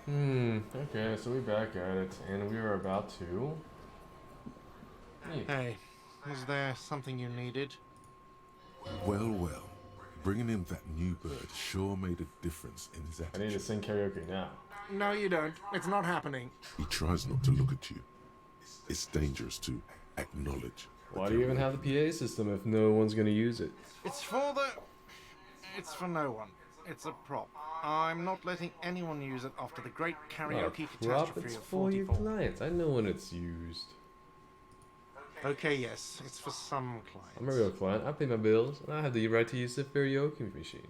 Okay, so we're back at it, and we are about to... Hey, was there something you needed? Well, well, bringing in that new bird sure made a difference in his I need to attitude. sing karaoke now. No, you don't. It's not happening. He tries not to look at you. It's dangerous to acknowledge. Why do you even have the PA system if no one's gonna use it? It's for the... It's for no one. It's a prop. I'm not letting anyone use it after the great karaoke catastrophe It's of for your 44. clients. I know when it's used. Okay, yes, it's for some clients. I'm a real client. I pay my bills, and I have the right to use the karaoke machine.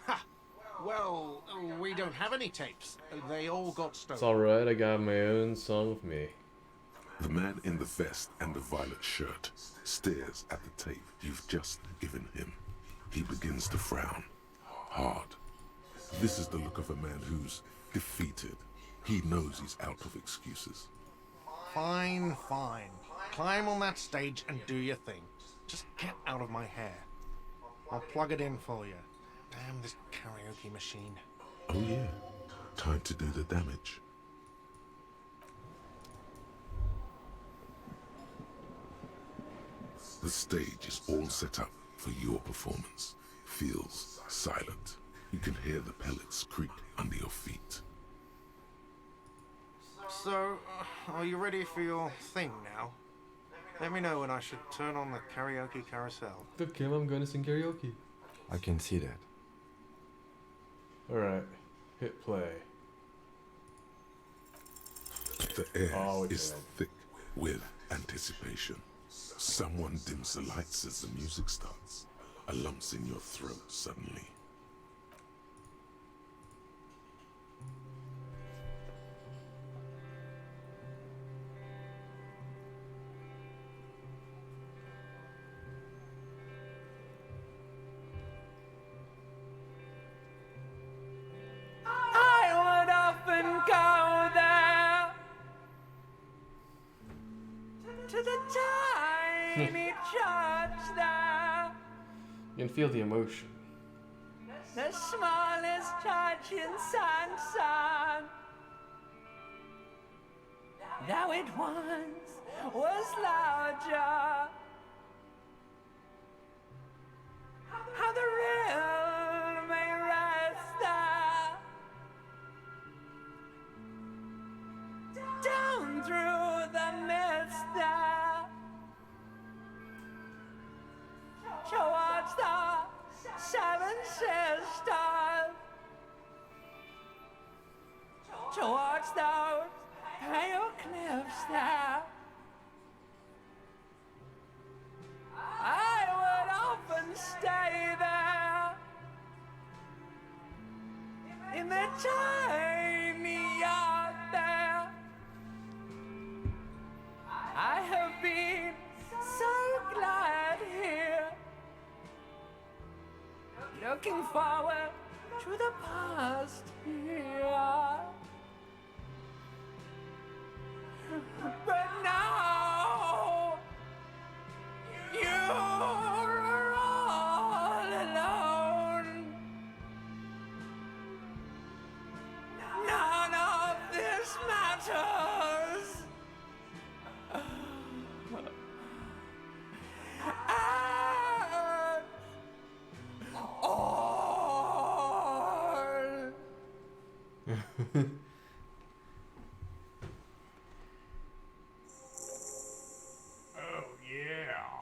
Ha! Well, we don't have any tapes. They all got stolen. It's alright, I got my own song with me. The man in the vest and the violet shirt stares at the tape you've just given him. He begins to frown. Hard. This is the look of a man who's defeated. He knows he's out of excuses. Fine, fine. Climb on that stage and do your thing. Just get out of my hair. I'll plug it in for you. Damn this karaoke machine. Oh yeah, time to do the damage. The stage is all set up for your performance. Feels silent. You can hear the pellets creak under your feet. So, are you ready for your thing now? Let me know when I should turn on the karaoke carousel. Look, Kim, I'm gonna sing karaoke. I can see that. Alright, hit play. The air Oh, is yeah. thick with anticipation. Someone dims the lights as the music starts. A lump's in your throat suddenly. I would often go there to the tiny church there, You can feel the emotion. the smallest church in Sanson. Now it once was larger. How the real may rest there. Down through the mist there, towards the seven sisters, towards those pale cliffs there. I would often stay there in the tiny yard there. I have been so glad here, looking forward to the past here. But now you're all alone. None of this matters. All. Oh, yeah.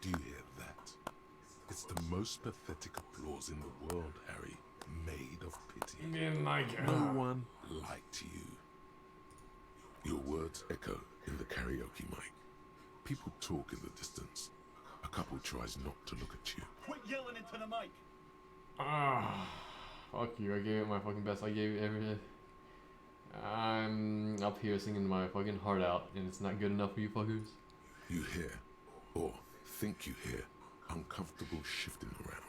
Do you hear that? It's the most pathetic applause in the world, Harry. Made of pity. You didn't like it. No one liked you. Your words echo in the karaoke mic. People talk in the distance. A couple tries not to look at you. Quit yelling into the mic. Ah, fuck you. I gave it my fucking best. I gave it everything. I'm up here singing my fucking heart out, and it's not good enough for you fuckers. You hear, or think you hear, uncomfortable shifting around.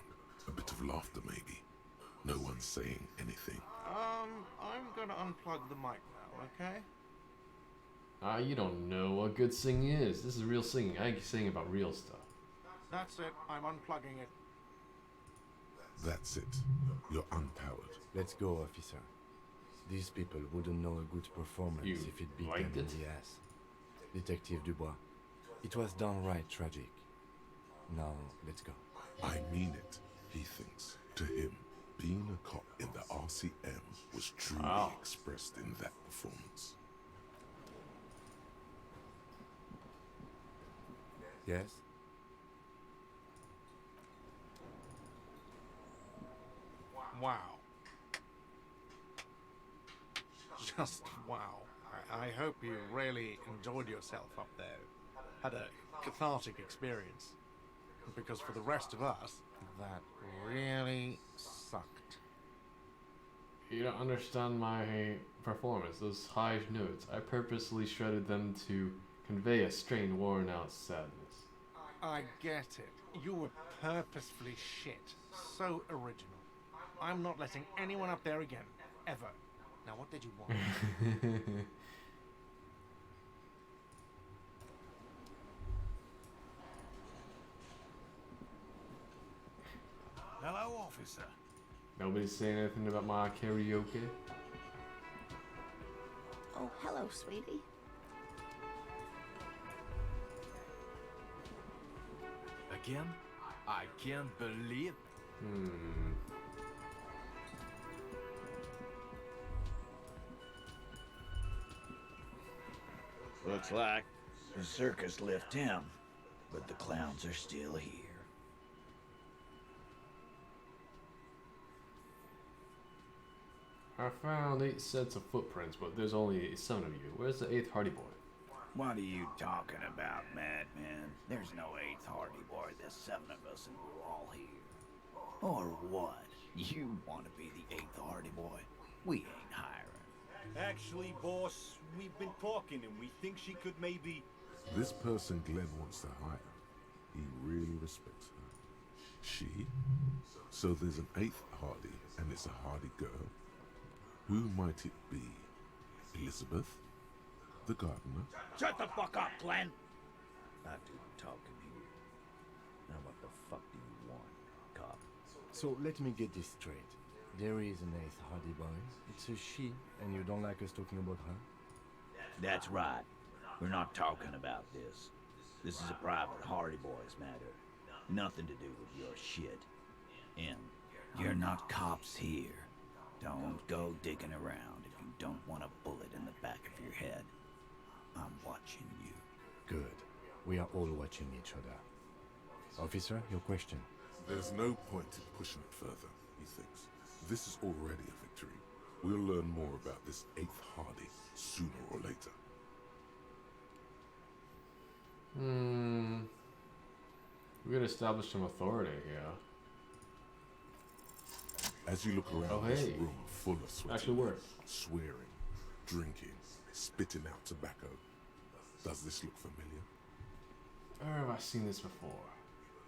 A bit of laughter maybe. No one's saying anything. I'm gonna unplug the mic now, okay? You don't know what good singing is. This is real singing. I sing about real stuff. That's it. I'm unplugging it. That's it. You're unpowered. Let's go, officer. These people wouldn't know a good performance You if it beat liked them it? in the ass. Detective Dubois, it was downright tragic. Now, let's go. I mean it, he thinks. To him, being a cop in the RCM was truly Wow. expressed in that performance. Yes? Wow. Just wow. I hope you really enjoyed yourself up there. Had a cathartic experience. Because for the rest of us, that really sucked. You don't understand my performance. Those high notes, I purposely shredded them to convey a strained, worn out sadness. I get it. You were purposefully shit. So original. I'm not letting anyone up there again. Ever. Now what did you want? Hello, officer. Nobody's saying anything about my karaoke? Oh, hello, sweetie. Again? I can't believe. Looks like the circus left him, but the clowns are still here. I found 8 sets of footprints, but there's only 7 of you. Where's the 8th Hardy Boy? What are you talking about, madman? There's no 8th Hardy Boy. There's 7 of us and we're all here. Or what? You want to be the 8th Hardy Boy? We ain't hiring. Actually, boss, we've been talking and we think she could maybe... This person Glenn wants to hire, he really respects her. She? So there's an 8th Hardy, and it's a Hardy girl. Who might it be? Elizabeth? The gardener? Shut the fuck up, Glenn! I do the talking here. Now what the fuck do you want, cop? So let me get this straight. There is an 8th Hardy Boy. It's a she, and you don't like us talking about her? That's right. We're not talking about this. This is a private Hardy Boys matter. Nothing to do with your shit. And you're not cops here. Don't go digging around if you don't want a bullet in the back of your head. I'm watching you. Good. We are all watching each other. Officer, your question. There's no point in pushing it further, he thinks. This is already a victory. We'll learn more about this 8th Hardy sooner or later. We could establish some authority here. As you look around Oh, this hey. room full of sweaty Actually men, worked. swearing, drinking, spitting out tobacco, does this look familiar? Where have I seen this before?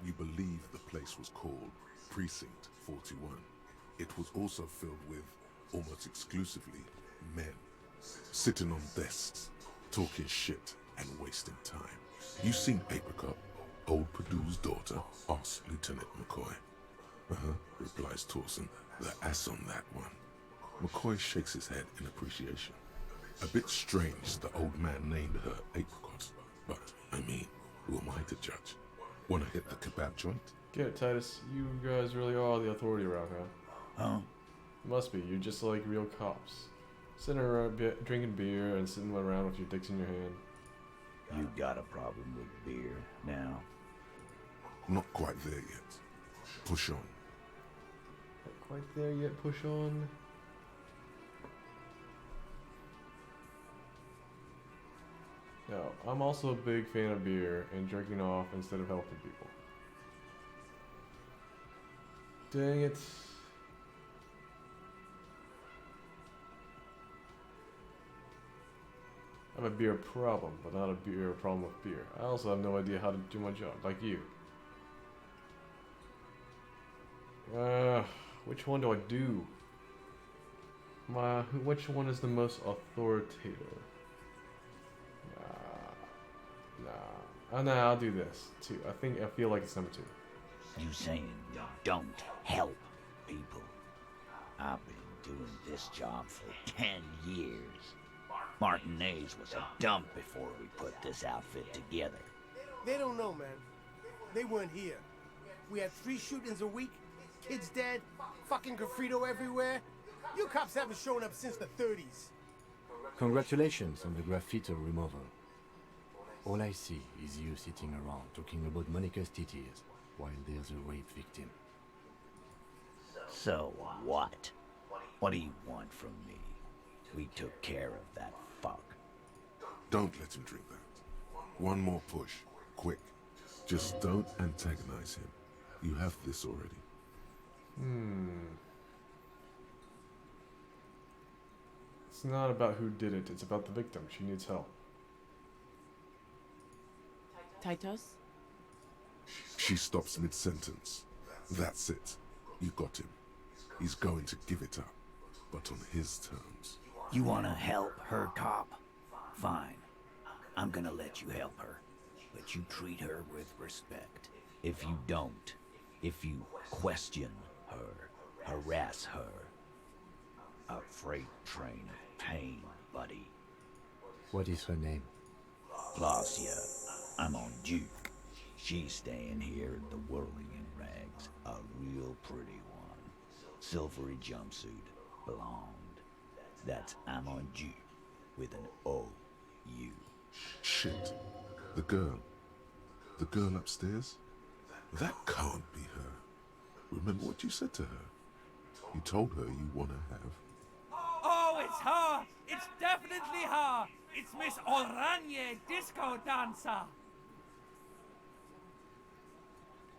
You believe the place was called Precinct 41. It was also filled with, almost exclusively, men. Sitting on desks, talking shit and wasting time. You seen Apricot, old Purdue's daughter, asks Lieutenant McCoy. Replies Torson, the ass on that one. McCoy shakes his head in appreciation. A bit strange the old man named her Apricot, but, I mean, who am I to judge? Wanna hit the kebab joint? Get it, Titus. You guys really are the authority around here. Huh? Must be. You're just like real cops. Sitting around drinking beer and sitting around with your dicks in your hand. You got a problem with beer now? Not quite there yet. Push on. Not quite there yet. Push on. No, I'm also a big fan of beer and jerking off instead of helping people. Dang it. I have a beer problem, but not a beer problem with beer. I also have no idea how to do my job, like you. Which one do I do? Which one is the most authoritative? Nah, I'll do this too. I feel like it's number 2. You saying you don't help people? I've been doing this job for 10 years. Martinez was a dump before we put this outfit together. They don't know, man. They weren't here. We had 3 shootings a week, kids dead, fucking graffito everywhere. You cops haven't shown up since the 30s. Congratulations on the graffiti removal. All I see is you sitting around talking about Monica's titties while there's a rape victim. So what? What do you want from me? We took care of that fuck. Don't let him drink that. One more push. Quick. Just don't antagonize him. You have this already. It's not about who did it, it's about the victim. She needs help. Titus? She stops mid-sentence. That's it. You got him. He's going to give it up, but on his terms. You wanna help her, cop? Fine. I'm gonna let you help her. But you treat her with respect. If you don't, if you question her, harass her, a freight train of pain, buddy. What is her name? Placia. I'm on Duke. She's staying here at the Whirling in Rags. A real pretty one. Silvery jumpsuit. Blonde. That's I'm on Duke. With an O-U. Shit. The girl. The girl upstairs? That can't be her. Remember what you said to her? You told her you want to have. Oh, it's her! It's definitely her! It's Miss Oranje, disco dancer!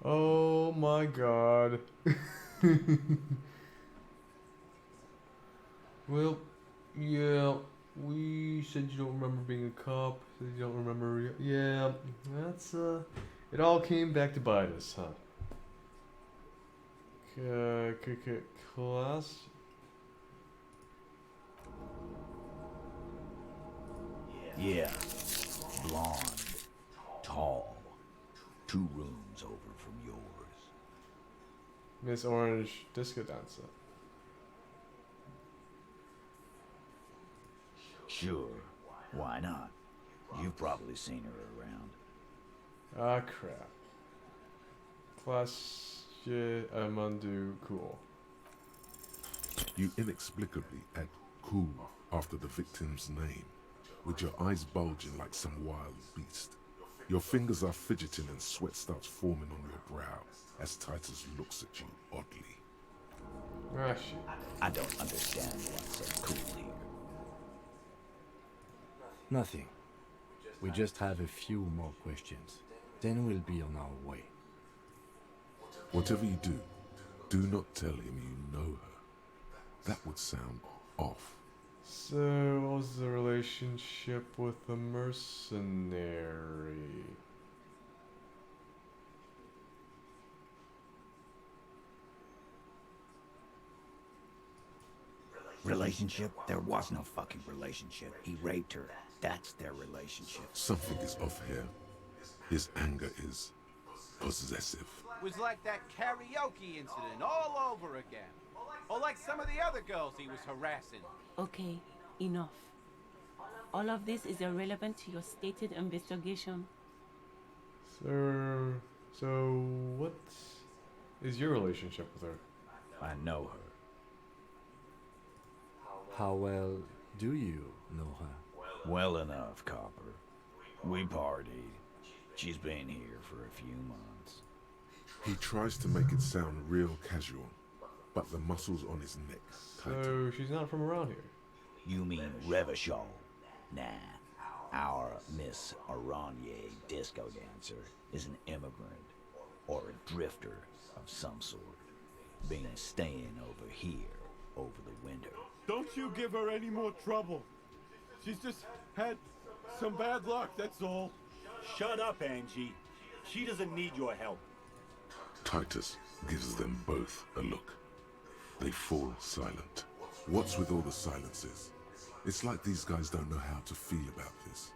Oh my god. Well, yeah, we said you don't remember being a cop. Said you don't remember. Yeah, that's it all came back to bite us, huh? Class. Yeah. Blonde. Tall. 2 rooms over from yours. Miss Orange Disco Dancer. Sure. Why not? You've probably seen her around. Ah, crap. Class Amandu Cool. You inexplicably add cool after the victim's name, with your eyes bulging like some wild beast. Your fingers are fidgeting and sweat starts forming on your brow as Titus looks at you oddly. Ah, shit. I don't understand what's so cool here. Nothing. We just have a few more questions. Then we'll be on our way. Whatever you do not tell him you know her. That would sound off. So, what was the relationship with the mercenary? Relationship? There was no fucking relationship. He raped her. That's their relationship. Something is off here. His anger is possessive. Was like that karaoke incident all over again. Or like some of the other girls he was harassing. Okay, enough. All of this is irrelevant to your stated investigation. So what is your relationship with her? I know her. How well do you know her? Well enough, Copper. We partied. She's been here for a few months. He tries to make it sound real casual, but the muscles on his neck tighten. So she's not from around here? You mean Revachol? Nah. Our Miss Oranje disco dancer is an immigrant or a drifter of some sort. Been staying over here over the winter. Don't you give her any more trouble. She's just had some bad luck, that's all. Shut up, Angie. She doesn't need your help. Titus gives them both a look. They fall silent. What's with all the silences? It's like these guys don't know how to feel about this.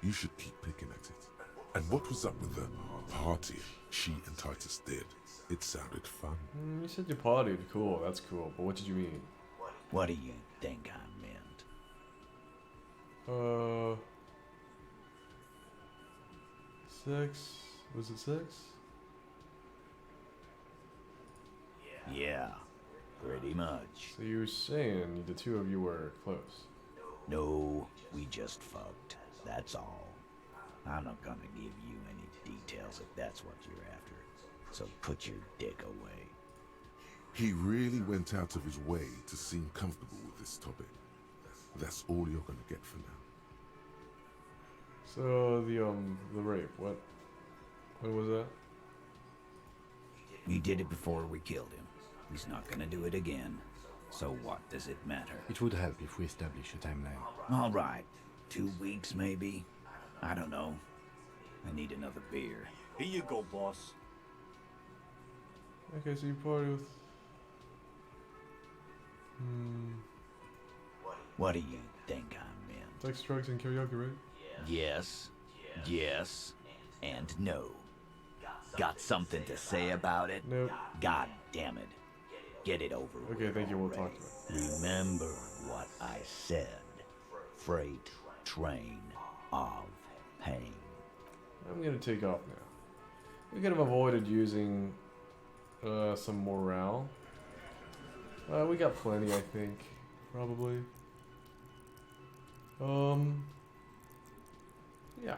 You should keep picking at it. And what was up with the party she and Titus did? It sounded fun. You said you partied. Cool, that's cool. But what did you mean? What do you think I meant? 6. Was it 6? Yeah, pretty much. So you were saying the two of you were close. No, we just fucked. That's all. I'm not gonna give you any details if that's what you're after. So put your dick away. He really went out of his way to seem comfortable with this topic. That's all you're gonna get for now. So the rape, what was that? We did it before we killed him. He's not gonna do it again. So what does it matter? It would help if we establish a timeline. All right. 2 weeks, maybe? I don't know. I need another beer. Here you go, boss. Okay, so you party with... What do you think I meant? Sex, drugs, and karaoke, right? Yes, yes, and no. Got something to say about it? Nope. God damn it. Get it over with. Okay, thank you, we'll talk to it. Remember what I said. Freight train of pain. I'm gonna take off now. We could have avoided using some morale. We got plenty, I think. Probably. Yeah.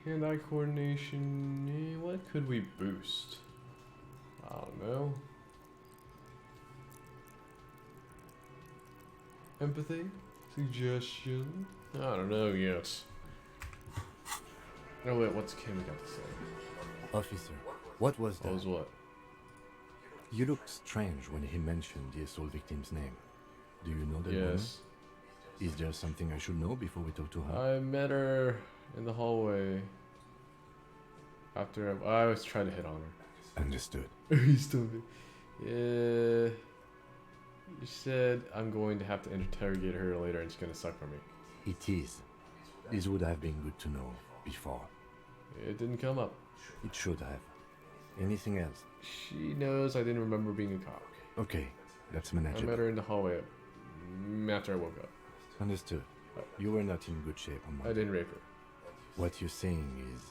Hand-eye coordination. What could we boost? I don't know. Empathy? Suggestion? I don't know yet. Oh wait, what's Kim got to say? Officer, what was that? What was what? You looked strange when he mentioned the assault victim's name. Do you know that woman? Yes. Is there something I should know before we talk to her? I met her in the hallway. After I always try to hit on her. Understood. You stupid. Yeah. You said I'm going to have to interrogate her later and it's gonna suck for me. It is. This would have been good to know before. It didn't come up. It should have. Anything else? She knows I didn't remember being a cop. Okay, that's I manageable. met her in the hallway after I woke up. Understood. You were not in good shape on I Monday. didn't rape her. What you're saying is,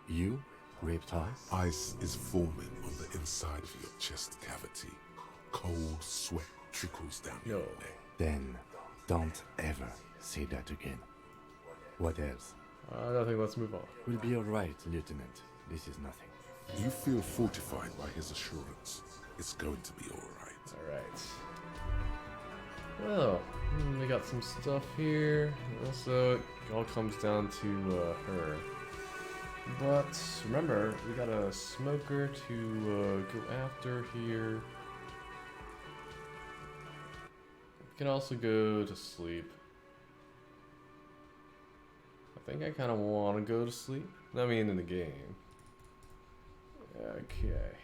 you raped her? Ice is forming on the inside of your chest cavity. Cold sweat trickles down your neck. Then, don't ever say that again. What else? Nothing, let's move on. We'll be alright, Lieutenant. This is nothing. You feel fortified by his assurance. It's going to be alright. Alright. Well, we got some stuff here. Also, it all comes down to her. But remember, we got a smoker to go after here. We can also go to sleep. I think I kind of want to go to sleep. I mean, in the game. Okay.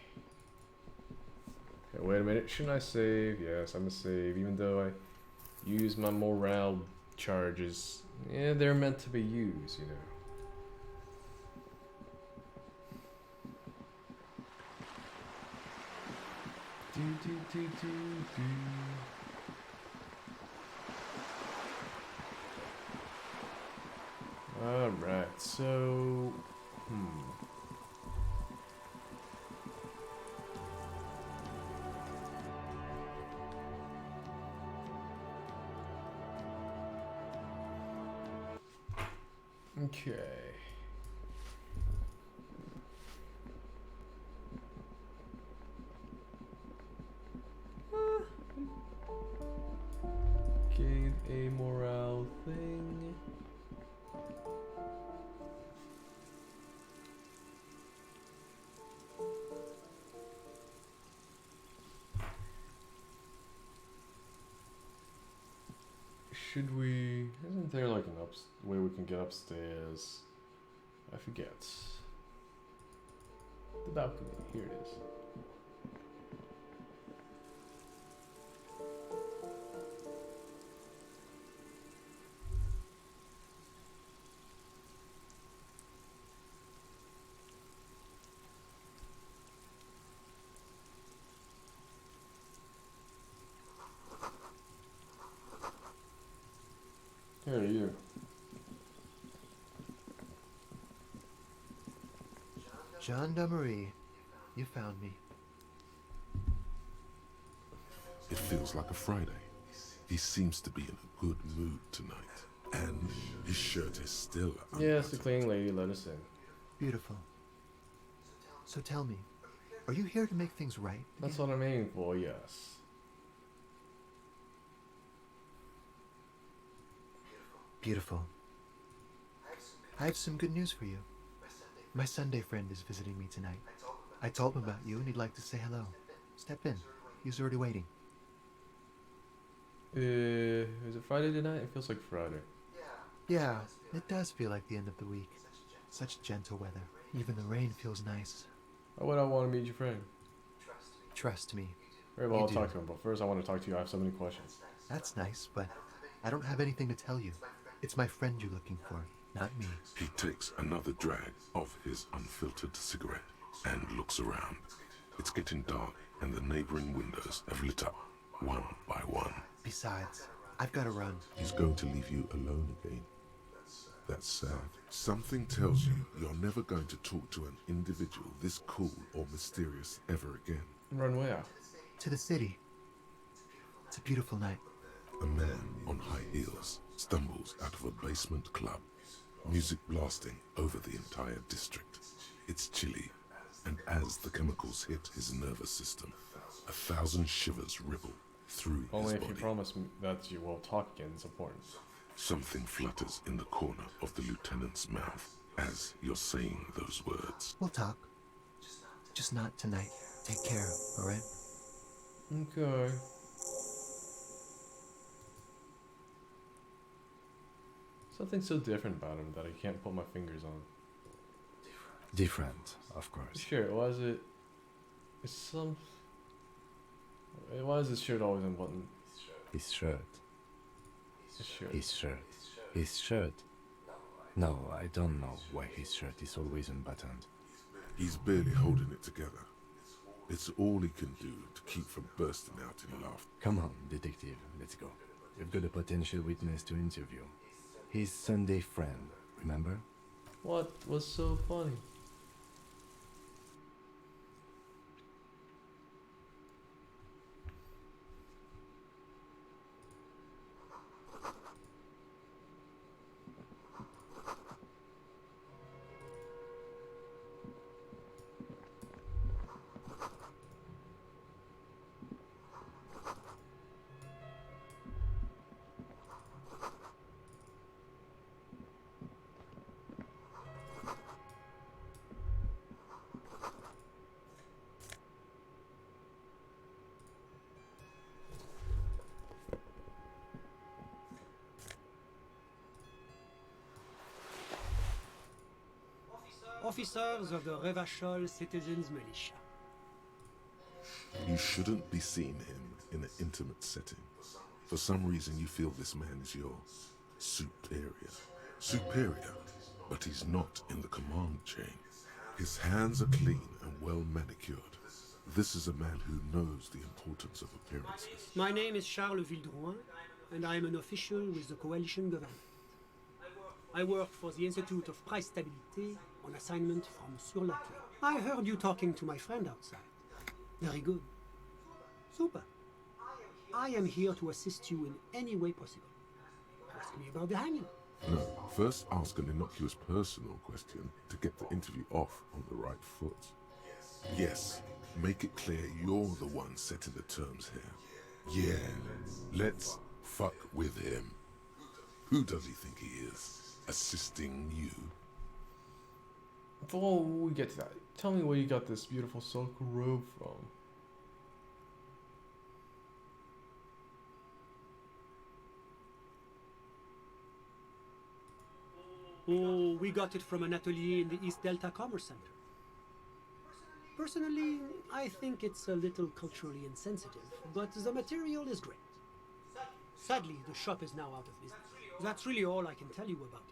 Okay, wait a minute. Shouldn't I save? Yes, I'm gonna save, even though I use my morale charges. Yeah, they're meant to be used, you know. Do. Alright, so... Okay. Gain a morale thing. Should we... Isn't there like an way we can get upstairs? I forget. The balcony. Here it is. Here, you. Gendarmerie, you found me. It feels like a Friday. He seems to be in a good mood tonight. And his shirt is still Yes, the cleaning lady let us in. Beautiful. So tell me, are you here to make things right? That's what I'm aiming for, yes. Beautiful. I have some good news for you. My Sunday friend is visiting me tonight. I told him about you and he'd like to say hello. Step in. He's already waiting. Is it Friday tonight? It feels like Friday. Yeah, it does feel like the end of the week. Such gentle weather. Even the rain feels nice. Why would I want to meet your friend? Trust me. Very well, I'll talk to him, but first I want to talk to you. I have so many questions. That's nice, but I don't have anything to tell you. It's my friend you're looking for, not me. He takes another drag of his unfiltered cigarette and looks around. It's getting dark and the neighboring windows have lit up one by one. Besides, I've got to run. He's going to leave you alone again. That's sad. Something tells you you're never going to talk to an individual this cool or mysterious ever again. Run where? To the city. It's a beautiful night. A man on high heels stumbles out of a basement club, music blasting over the entire district. It's chilly, and as the chemicals hit his nervous system, 1,000 shivers ripple through Only his if body. you promise me that you will talk again is important. Something flutters in the corner of the lieutenant's mouth as you're saying those words. We'll talk. Just not tonight. Take care, alright? Okay. Something so different about him that I can't put my fingers on. Different, of course. Sure, why is it... It's some... Why is his shirt always unbuttoned? His shirt. His shirt. His shirt. His shirt. No, I don't know why his shirt is always unbuttoned. He's barely holding it together. It's all he can do to keep from bursting out in laughter. Come on, detective, let's go. We've got a potential witness to interview. His Sunday friend, remember? What was so funny? Officers of the Revachol Citizens Militia. You shouldn't be seeing him in an intimate setting. For some reason you feel this man is your superior. Superior, but he's not in the command chain. His hands are clean and well manicured. This is a man who knows the importance of appearances. My name is Charles Vildrouin, and I am an official with the coalition government. I work for the Institute of Price Stabilité on assignment from Sur la Terre. I heard you talking to my friend outside. Very good. Super. I am here to assist you in any way possible. Ask me about the hanging. No, first ask an innocuous personal question to get the interview off on the right foot. Yes, make it clear you're the one setting the terms here. Yeah, let's fuck with him. Who does he think he is? Assisting you? Before we get to that, tell me where you got this beautiful silk robe from. Oh, we got it from an atelier in the East Delta Commerce Center. Personally, I think it's a little culturally insensitive, but the material is great. Sadly, the shop is now out of business. That's really all I can tell you about it.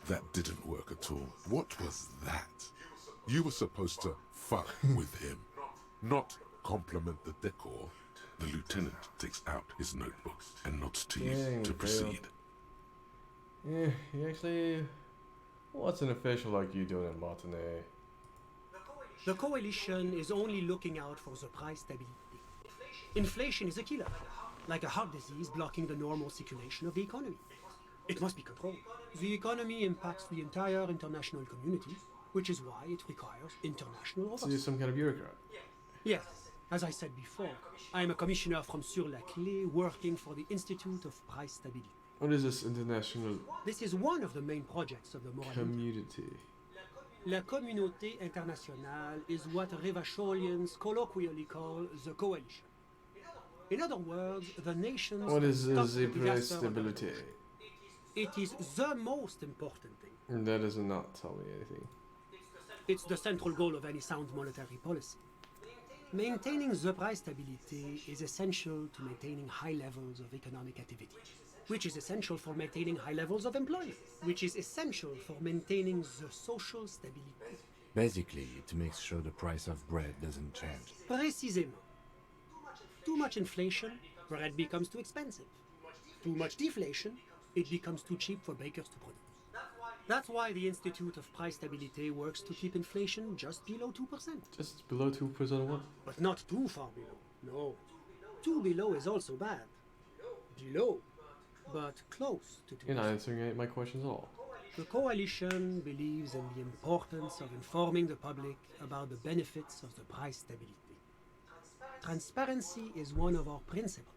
That didn't work at all. What was that? You were supposed to fuck with him, not compliment the decor. The lieutenant lieutenant takes out his notebook and nods to you Dang, to Mikhail. proceed. Yeah, he actually... What's an official like you doing in Martinet? The coalition is only looking out for the price stability. Inflation is a killer, like a heart disease blocking the normal circulation of the economy. It must be controlled. The economy impacts the entire international community, which is why it requires international So oversight. you're some kind of bureaucrat? Yes, as I said before, I am a commissioner from Sur-la-Clé working for the Institute of Price Stability. What is this international This is one of the main projects of the Moral community? La Communauté Internationale is what Revacholians colloquially call the coalition. In other words, the nations What is that stop the price disaster on the stability? road. It is the most important thing. That does not tell me anything. It's the central goal of any sound monetary policy. Maintaining the price stability is essential to maintaining high levels of economic activity, which is essential for maintaining high levels of employment, which is essential for maintaining the social stability. Basically, it makes sure the price of bread doesn't change. Précisément. Too much inflation, bread becomes too expensive. Too much deflation, it becomes too cheap for bakers to produce. That's why the Institute of Price Stability works to keep inflation just below 2%. Just below 2% what? But not too far below. No. Too below is also bad. Below, but close to 2%. You're not answering my questions at all. The coalition believes in the importance of informing the public about the benefits of the price stability. Transparency is one of our principles.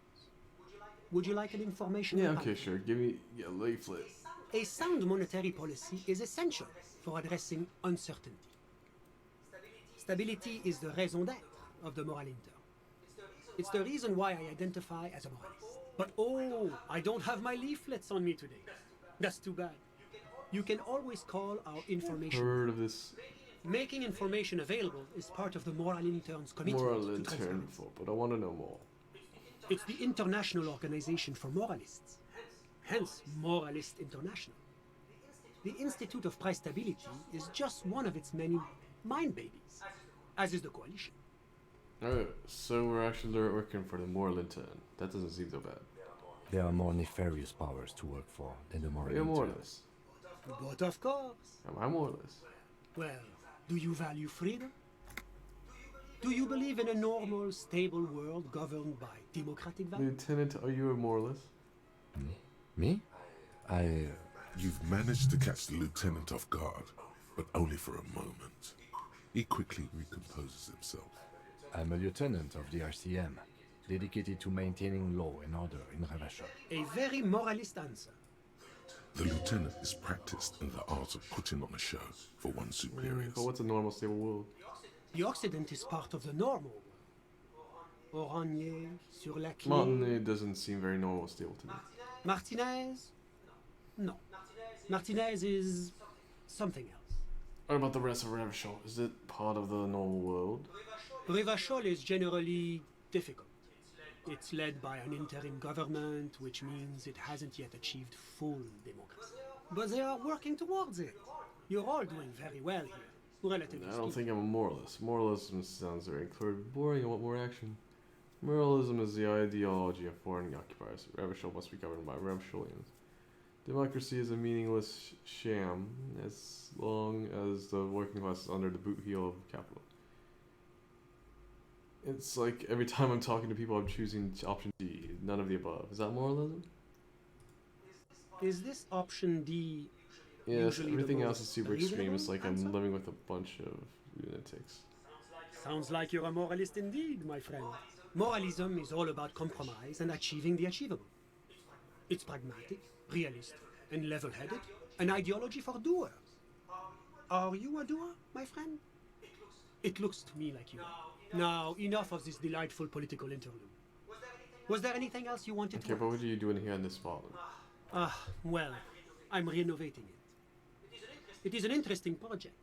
Would you like an information? Yeah, about okay, it? sure. Give me a leaflet. A sound monetary policy is essential for addressing uncertainty. Stability is the raison d'être of the moral intern. It's the reason why I identify as a moralist. But oh, I don't have my leaflets on me today. That's too bad. You can always call our information. Heard of this Making information available is part of the moral intern's commitment moral to intern transparency. before, but I want to know more. It's the International Organization for Moralists, hence Moralist International. The Institute of Price Stability is just one of its many mind babies, as is the coalition. Oh, so we're actually working for the moral intern. That doesn't seem so bad. There are more nefarious powers to work for than the moral You're intern. moralist. But of course. Am I moralist? Well, do you value freedom? Do you believe in a normal, stable world governed by democratic values? Lieutenant, are you a moralist? Me? You've managed to catch the lieutenant off guard, but only for a moment. He quickly recomposes himself. I'm a lieutenant of the RCM, dedicated to maintaining law and order in Revachol. A very moralist answer. The lieutenant is practiced in the art of putting on a show for one's superiors. But what's a normal, stable world? The Occident is part of the normal world. Oranje, Sur-la-Clé. Martinet doesn't seem very normal, stable to me. Martinez? No. Martinez is something else. What about the rest of Revachol? Is it part of the normal world? Revachol is generally difficult. It's led by an interim government, which means it hasn't yet achieved full democracy. But they are working towards it. You're all doing very well here, relatively I don't speaking. think I'm a moralist. Moralism sounds very clear, boring. I want more action. Moralism is the ideology of foreign occupiers. Revachol must be governed by Revacholians. Democracy is a meaningless sham as long as the working class is under the boot heel of capital. It's like every time I'm talking to people, I'm choosing option D, none of the above. Is that moralism? Is this option D? Yes, usually the everything else most is super extreme. It's like reasonable I'm answer? living with a bunch of lunatics. Sounds like you're a moralist indeed, my friend. Moralism is all about compromise and achieving the achievable. It's pragmatic, realistic, and level-headed, an ideology for doers. Are you a doer, my friend? It looks to me like you are. Now, enough of this delightful political interlude. Was there anything else you wanted Okay, to but what are you doing here in this spot? well, I'm renovating it. It is an interesting project.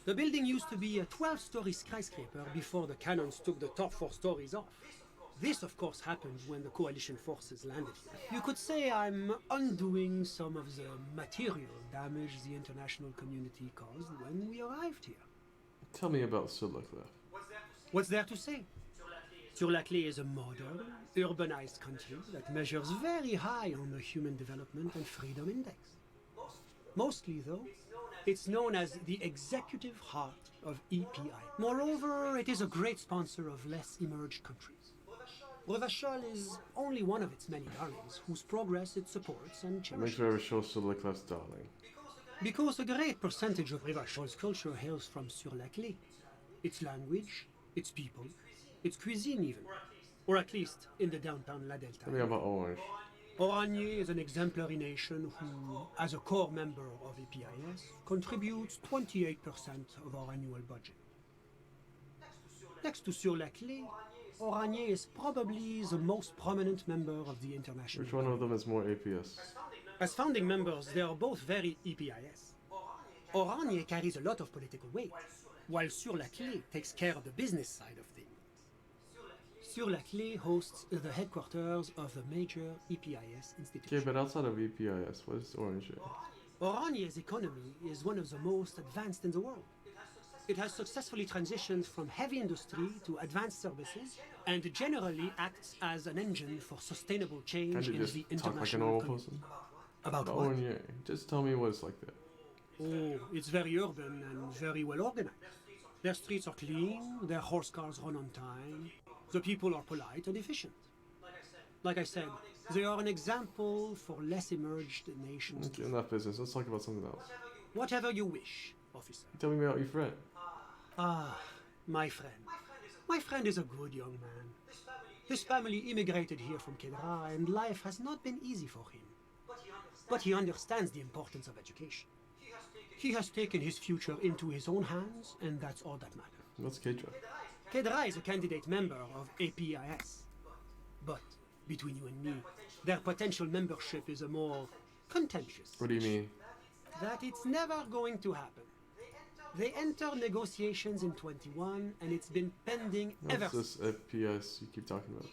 The building used to be a 12-story skyscraper before the cannons took the top 4 stories off. This, of course, happened when the coalition forces landed here. You could say I'm undoing some of the material damage the international community caused when we arrived here. Tell me about Sur-la-Clé. What's there to say? Sur-la-Clé is a modern, urbanized country that measures very high on the Human Development and Freedom Index. Mostly, though, it's known as the executive heart of EPI. Moreover, it is a great sponsor of less emerged countries. Revachol is only one of its many darlings, whose progress it supports and cherishes. Make Revachol still look less darling. Because a great percentage of Revachol's culture hails from Sur-la-Clé. Its language, its people, its cuisine even. Or at least in the downtown La Delta. Tell me about Orange. Oranje is an exemplary nation who, as a core member of EPIS, contributes 28% of our annual budget. Next to Sur-la-Clé, Oranje is probably the most prominent member of the international. Which one of them is more APS? As founding members, they are both very EPIS. Oranje carries a lot of political weight, while Sur-la-Clé takes care of the business side of things. Sur-la-Clé hosts the headquarters of the major EPIS institutions. Okay, but outside of EPIS, what is Orange? Oranje's economy is one of the most advanced in the world. It has successfully transitioned from heavy industry to advanced services and generally acts as an engine for sustainable change in the international talk like a normal person? About what? Orange. Just tell me what it's like there. Oh, it's very urban and very well organized. Their streets are clean, their horse cars run on time, the people are polite and efficient. Like I said, they are an example for less emerged nations. Okay, enough business. Let's talk about something else. Whatever you wish, officer. Tell me about your friend. Ah, my friend. My friend is a good young man. His family immigrated here from Kedra, and life has not been easy for him. But he understands the importance of education. He has taken his future into his own hands, and that's all that matters. What's Kedra? Kedra is a candidate member of APIS. But, between you and me, their potential membership is a more contentious. What do you mean? That it's never going to happen. They entered negotiations in 21, and it's been pending ever since. What's this FPS you keep talking about?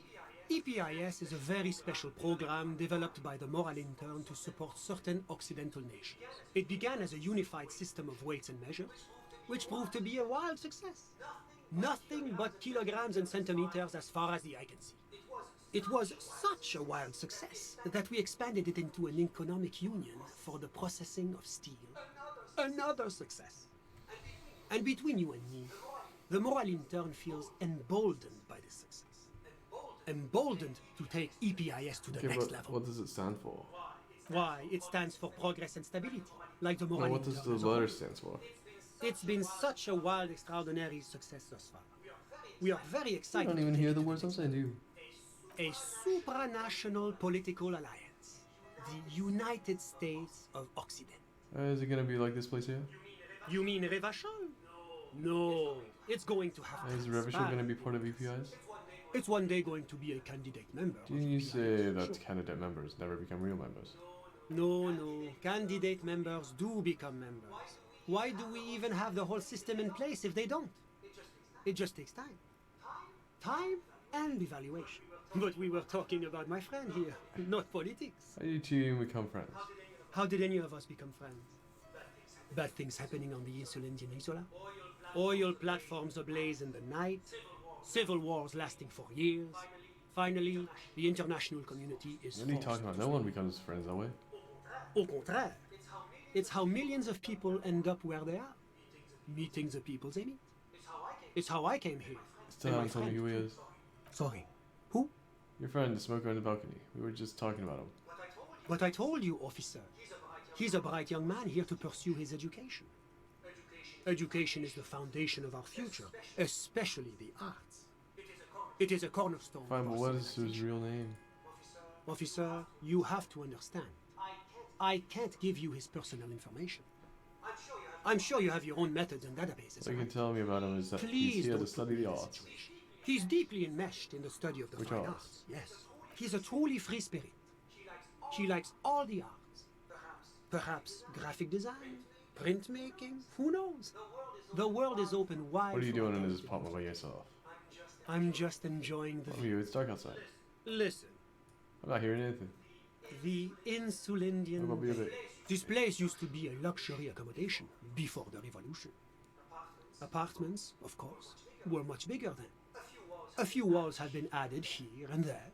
EPIS is a very special program developed by the Moral Intern to support certain Occidental nations. It began as a unified system of weights and measures, which proved to be a wild success. Nothing but kilograms and centimeters as far as the eye can see. It was such a wild success that we expanded it into an economic union for the processing of steel. Another success. And between you and me, the Moral Intern feels emboldened by this success. Emboldened to take EPIS to the next level. What does it stand for? Why, it stands for progress and stability, like the Moral Intern. What does the letter stand for? It's been such a wild, extraordinary success thus far. We are very excited. I don't even hear the words I'm saying, do you? A supranational political alliance. The United States of Occident. Is it gonna be like this place here? You mean Revachol? No, it's going to have to Is Revachol gonna be part of EPIs? It's one day going to be a candidate member. Didn't you say that candidate members never become real members? No, candidate members do become members. Why do we even have the whole system in place if they don't? It just takes time. Time and evaluation. But we were talking about my friend here, not politics. How did you two become friends? How did any of us become friends? Bad things happening on the Insulindian Isola? Oil platforms ablaze in the night? Civil wars lasting for years? Finally, the international community is What are you talking about? No one becomes friends that way. Au contraire. It's how millions of people end up where they are. Meeting the people they meet. It's how I came here. Still haven't told me who he is. Sorry. Who? Your friend, the smoker on the balcony. We were just talking about him. But I told you, officer. He's a bright young man here to pursue his education. Education is the foundation of our future, especially the arts. It is a cornerstone. Fine, but what is his real name? Officer, you have to understand. I can't give you his personal information. I'm sure you have your own methods and databases. What you can tell me about him is that Please he's here to don't study the arts. He's deeply enmeshed in the study of the Which fine arts? arts. Yes. He's a truly free spirit. He likes all the arts. Perhaps graphic design, printmaking, who knows? The world is open wide. What are you for doing in all. his apartment by yourself? I'm just enjoying the Oh, you, it's dark outside. Listen, I'm not hearing anything. the Insulindian. What about the other? This place used to be a luxury accommodation before the revolution. Apartments, of course, were much bigger then. A few walls have been added here and there,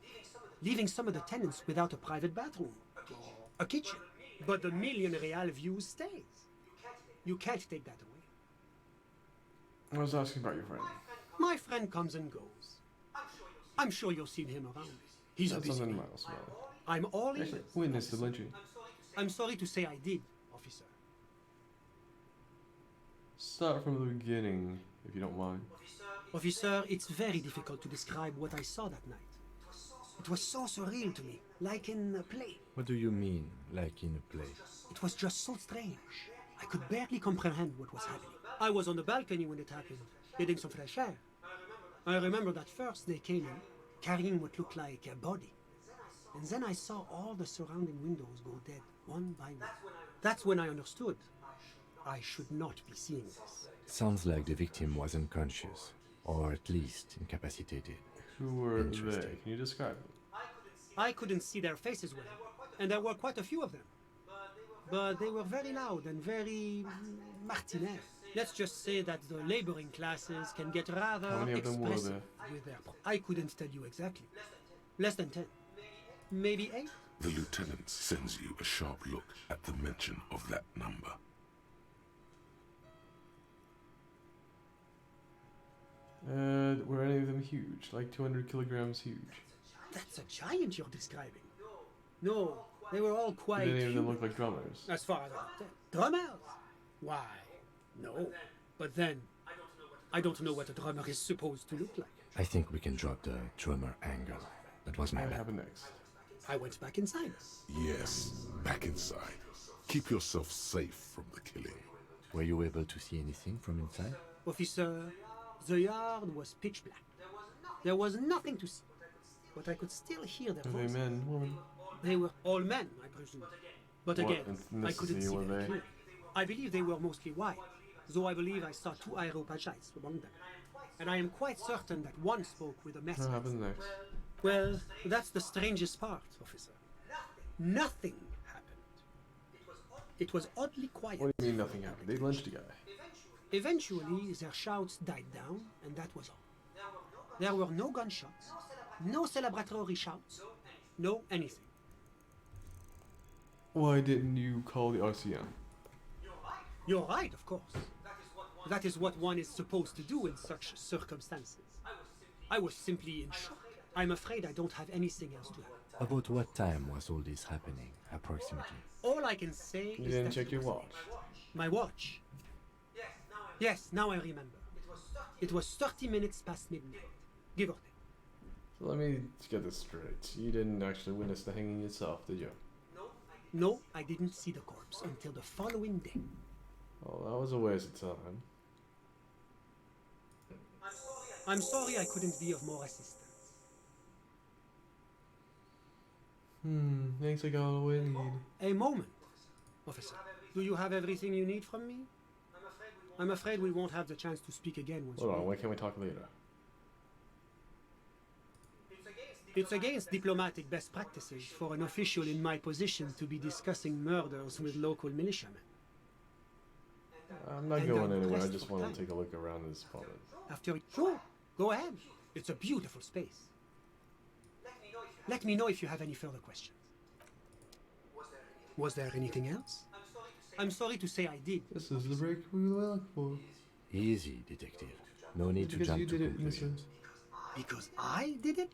leaving some of the tenants without a private bathroom or a kitchen. But the million real view stays. You can't take that away. I was asking about your friend. My friend comes and goes. I'm sure you've seen him around. He's a That's busy something man. else, man. I'm all Actually, ears. witness the lynching. I'm sorry to say I did, officer. Start from the beginning, if you don't mind. Officer, it's very difficult to describe what I saw that night. It was so surreal to me, like in a play. What do you mean, like in a play? It was just so strange. I could barely comprehend what was happening. I was on the balcony when it happened, getting some fresh air. I remember that first they came in, carrying what looked like a body. And then I saw all the surrounding windows go dead, one by one. That's when I understood. I should not be seeing this. Sounds like the victim was unconscious, or at least incapacitated. Who were they? Interesting. Can you describe them? I couldn't see their faces well, and there were quite a few of them. But they were very loud and very martinet. Let's just say that the laboring classes can get rather How many of them were expressive there? with their... I couldn't tell you exactly. Less than 10. Maybe 8? The lieutenant sends you a sharp look at the mention of that number. Were any of them huge? Like 200 kilograms huge? That's a giant you're describing. No, they were all quite Did any of them human. look like drummers? As far as I can tell. Drummers? Why, no. But then, I don't know what a drummer is supposed to look like. I think we can drop the drummer angle. That was my What bad. happened next? I went back inside. Yes, back inside. Keep yourself safe from the killing. Were you able to see anything from inside? Officer, the yard was pitch black. There was nothing to see. But I could still hear their Were they voices. men, women? They were all men, I presume. But What again, I couldn't ethnicity see were them they? clearly. I believe they were mostly white, though I believe I saw 2 Aeropagites among them. And I am quite certain that one spoke with a What message. happened next? Well, that's the strangest part, officer. Nothing happened. It was oddly quiet. What do you mean nothing happened? They lynched a guy. Eventually, their shouts died down, and that was all. There were no gunshots, no celebratory shouts, no anything. Why didn't you call the RCM? You're right, of course. That is what one is supposed to do in such circumstances. I was simply in shock. I'm afraid I don't have anything else to add. About what time was all this happening, approximately? All I can say You is didn't that check it your was watch. my watch. Yes, now I remember. It was 30 minutes past midnight, give or take. So let me get this straight. You didn't actually witness the hanging yourself, did you? No, I didn't see the corpse until the following day. Oh, that was a waste of time. I'm sorry I couldn't be of more assistance. Thanks, I got all we need. A moment, officer. Do you have everything you need from me? I'm afraid we won't have the chance to speak again once Hold you on, leave. why can't we talk later? It's against diplomatic best practices for an official in my position to be discussing murders with local militiamen. I'm not And going I'm anywhere, I pressed just for want time. to take a look around this apartment. Sure, go ahead. It's a beautiful space. Let me know if you have any further questions. Was there anything else? I'm sorry to say I did. This is the break we look for. Easy, detective. No need to Because jump you to did it, conclusions. Because I did it?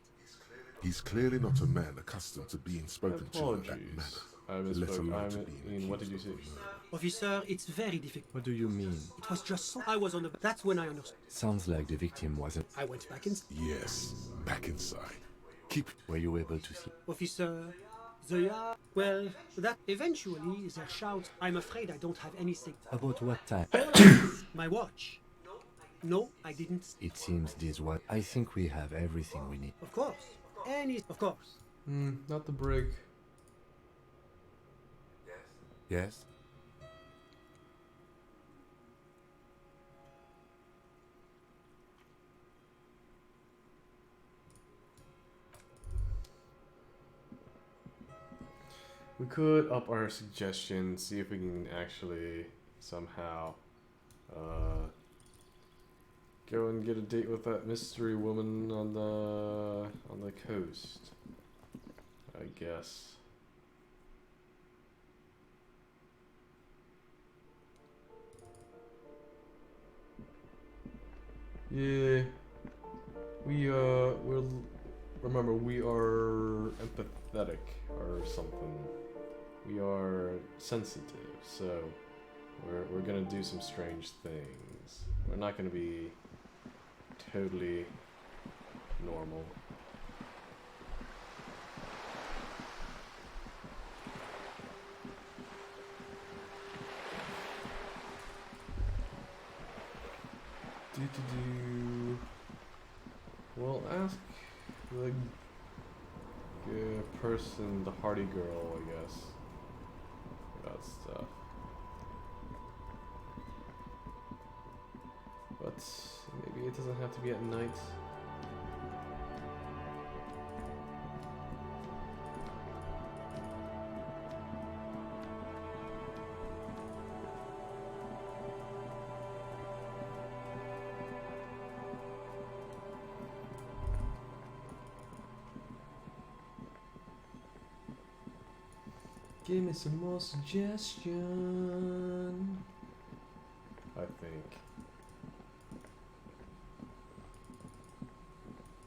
He's clearly not a man accustomed to being spoken to in that Apologies. manner. I Let misspoke. alone I to be mean, what did you see? Officer, it's very difficult. What do you mean? It was just so... I was on the... That's when I understood. Sounds like the victim wasn't... I went back in... Yes, back inside. Keep... Were you able to see? Officer, the yard... Well, that... Eventually, their shouts... I'm afraid I don't have anything. About what time? My watch. No, I didn't... It seems this what... I think we have everything we need. Of course. Of course. Not the break. Yes? We could up our suggestion, see if we can actually somehow Go and get a date with that mystery woman on the coast. I guess. Yeah. Remember, we are empathetic or something. We are sensitive, so we're gonna do some strange things. We're not gonna be totally normal. Do. Well, ask the person, the hardy girl, I guess, about stuff. But maybe it doesn't have to be at night. Give me some more suggestion. I think.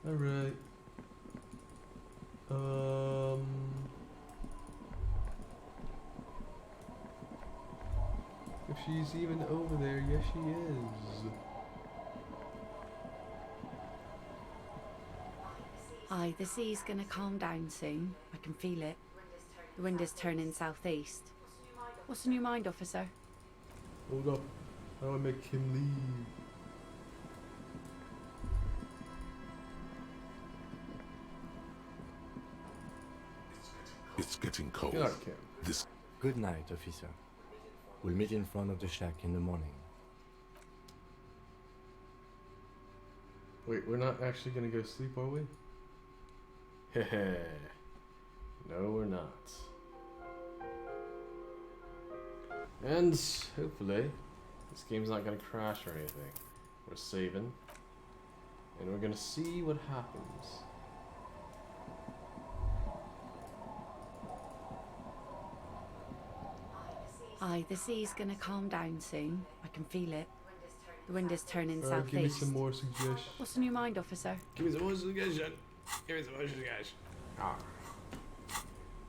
Alright. If she's even over there, yes she is. Aye, the sea's gonna calm down soon. I can feel it. The wind is turning southeast. What's on your mind, officer? Hold up. How do I make him leave? It's getting cold. Good night, Kim. This. Good night, officer. We'll meet in front of the shack in the morning. Wait, we're not actually gonna go sleep, are we? Heh. No, we're not. And hopefully, this game's not gonna crash or anything. We're saving, and we're gonna see what happens. Aye, the sea's gonna calm down soon. I can feel it. The wind is turning southeast. Give me some more suggestions. What's on your mind, officer? Give me some more suggestion. Give me some more suggestion. Ah.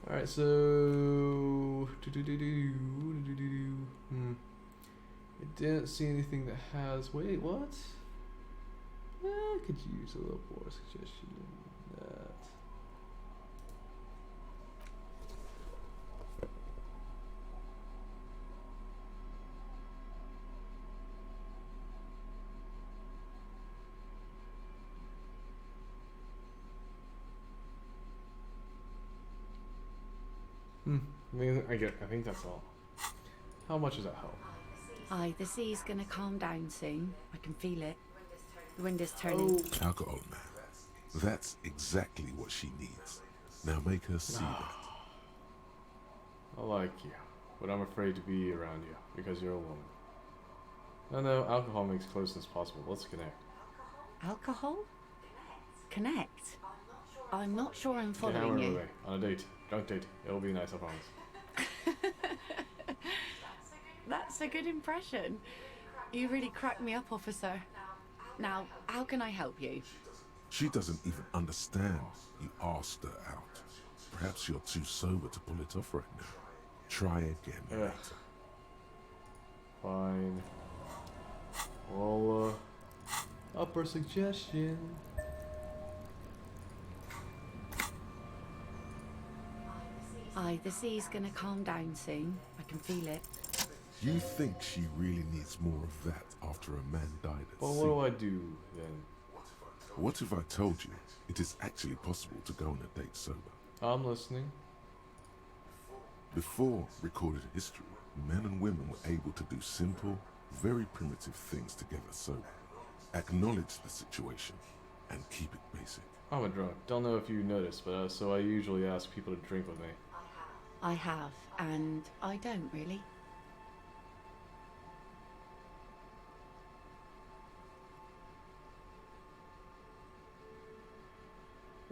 Alright, so I didn't see anything that has. Wait, what? I could use a little more suggestion than that. I think that's all. How much does that help? Aye, the sea's gonna calm down soon. I can feel it. The wind is turning. Oh. Alcohol, man. That's exactly what she needs. Now make her see that. I like you, but I'm afraid to be around you because you're a woman. I know alcohol makes closeness possible. Let's connect. Alcohol? Connect? I'm not sure I'm following you. Away. On a date. Drunk date. It'll be nice, I promise. That's a good impression. You really cracked me up, officer. Now, how can I help you? She doesn't even understand you asked her out. Perhaps you're too sober to pull it off right now. Try again later. Fine. Well, upper suggestion. Aye, the sea's gonna calm down soon. I can feel it. You think she really needs more of that after a man died at Well, sea? what do I do then? What if I told you it is actually possible to go on a date sober? I'm listening. Before recorded history, men and women were able to do simple, very primitive things together sober. Acknowledge the situation and keep it basic. I'm a drunk. Don't know if you noticed, but so I usually ask people to drink with me. I have, and I don't really.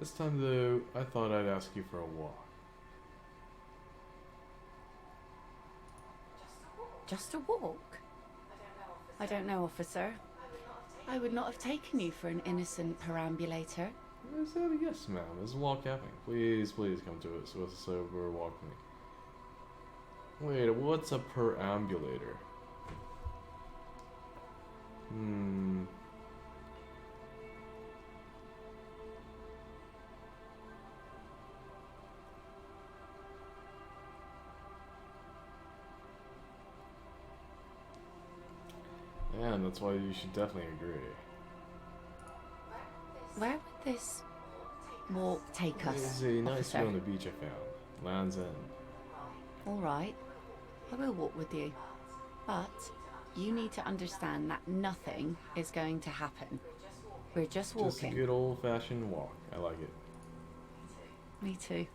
This time though, I thought I'd ask you for a walk. Just a walk? I don't know, officer. I would not have taken you for an innocent perambulator. I said yes, ma'am. There's a walk happening. Please, please come to it. So we're walking. Wait, what's a perambulator? And that's why you should definitely agree. Where would this walk take us, There's a nice officer? view on the beach I found. Land's End. All right, I will walk with you. But you need to understand that nothing is going to happen. We're just walking. Just a good old-fashioned walk. I like it. Me too.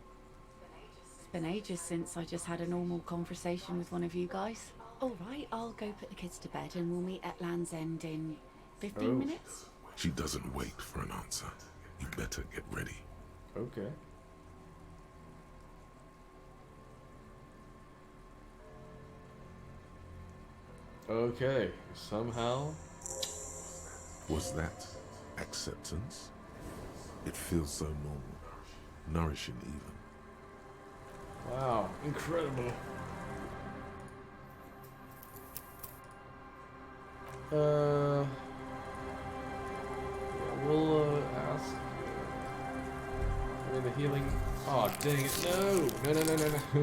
It's been ages since I just had a normal conversation with one of you guys. All right, I'll go put the kids to bed and we'll meet at Land's End in 15 minutes. She doesn't wait for an answer. You better get ready. Okay. Okay, somehow. Was that acceptance? It feels so normal, nourishing even. Wow, incredible. Yeah, we'll ask. I mean, the healing. Oh, dang it!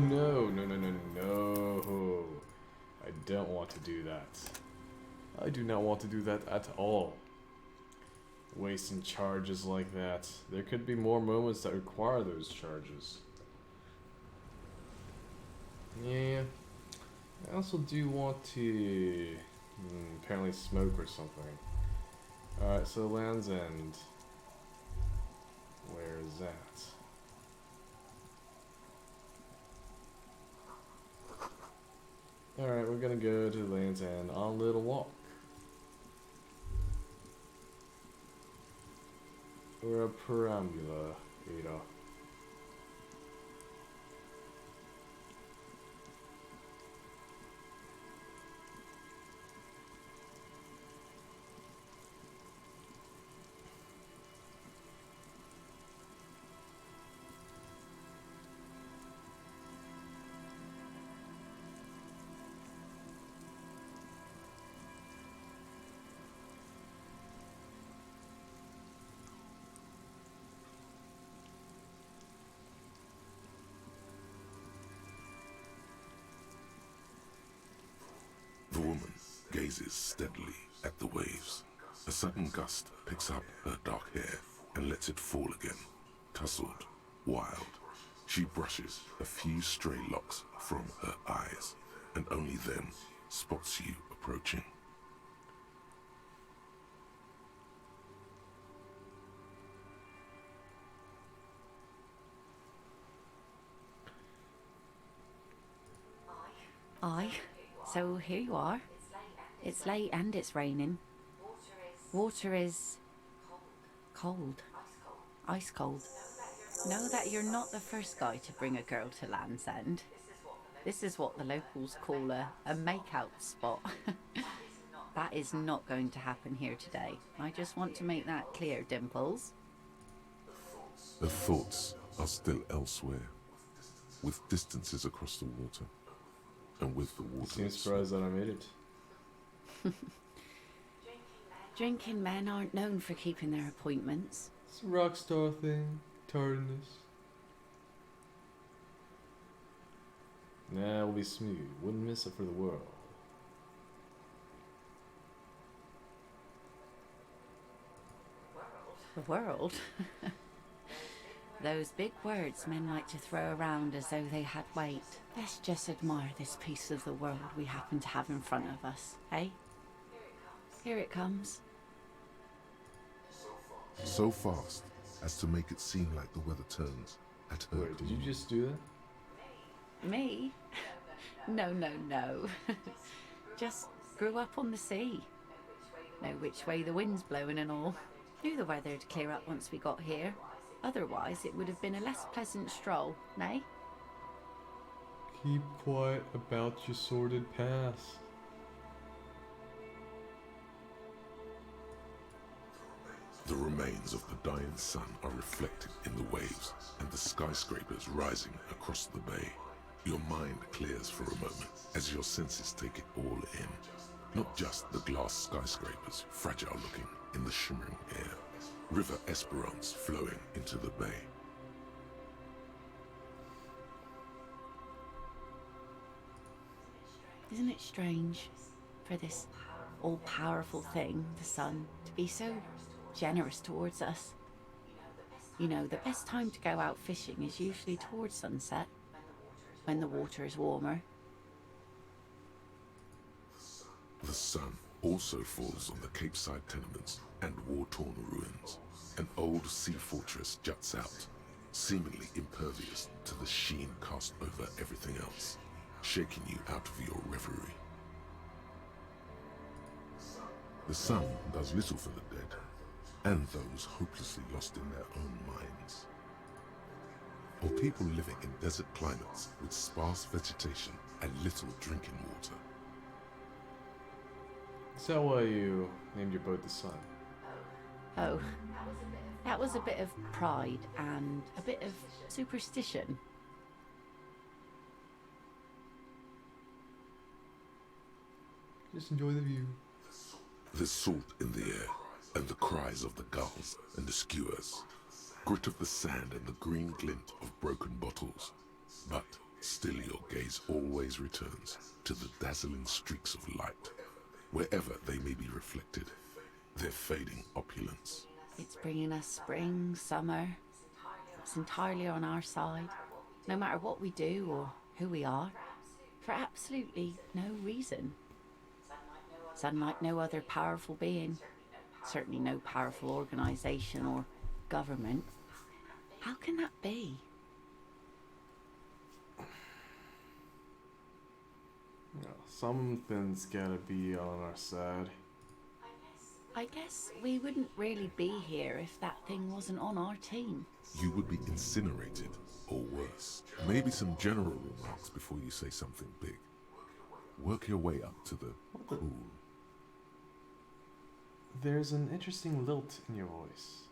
No! No! I don't want to do that. I do not want to do that at all. Wasting charges like that. There could be more moments that require those charges. Yeah. I also do want to apparently smoke or something. Alright, so Land's End. Where is that? Alright, we're gonna go to Land's End on a little walk. Or a perambulator. The woman gazes steadily at the waves. A sudden gust picks up her dark hair and lets it fall again, tousled, wild. She brushes a few stray locks from her eyes, and only then spots you approaching. Aye. So here you are. It's late and it's raining. Water is cold. Ice cold. Know that you're not the first guy to bring a girl to Land's End. This is what the locals call a make-out spot. That is not going to happen here today. I just want to make that clear, Dimples. Her thoughts are still elsewhere, with distances across the water, and with the water. Seems surprised that I made it. Drinking men aren't known for keeping their appointments. It's a rock star thing. Tardiness. Nah, we'll be smooth. Wouldn't miss it for the world. The world? Those big words men like to throw around as though they had weight. Let's just admire this piece of the world we happen to have in front of us, eh? Here it comes. So fast as to make it seem like the weather turns at her. Wait, did you just do that? Me? No. Just grew up on the sea. Know which way the wind's blowing and all. Knew the weather'd clear up once we got here. Otherwise, it would have been a less pleasant stroll, nay? Keep quiet about your sordid past. The remains of the dying sun are reflected in the waves and the skyscrapers rising across the bay. Your mind clears for a moment as your senses take it all in. Not just the glass skyscrapers, fragile looking in the shimmering air. River Esperance flowing into the bay. Isn't it strange for this all-powerful thing, the sun, to be so generous towards us? You know, the best time to go out fishing is usually towards sunset, when the water is warmer. The sun also falls on the Capeside tenements and war-torn ruins. An old sea fortress juts out, seemingly impervious to the sheen cast over everything else, shaking you out of your reverie. The sun does little for the dead, and those hopelessly lost in their own minds. Or people living in desert climates with sparse vegetation and little drinking water. Is that why you named your boat the Sun? Oh, that was a bit of pride and a bit of superstition. Just enjoy the view. There's salt in the air, and the cries of the gulls and the skuas, grit of the sand and the green glint of broken bottles. But still your gaze always returns to the dazzling streaks of light, wherever they may be reflected, their fading opulence. It's bringing us spring, summer. It's entirely on our side, no matter what we do or who we are, for absolutely no reason. Unlike no other powerful being, certainly no powerful organization or government. How can that be? Yeah, something's gotta be on our side. I guess we wouldn't really be here if that thing wasn't on our team. You would be incinerated, or worse. Maybe some general remarks before you say something big. Work your way up to the cool. There's an interesting lilt in your voice.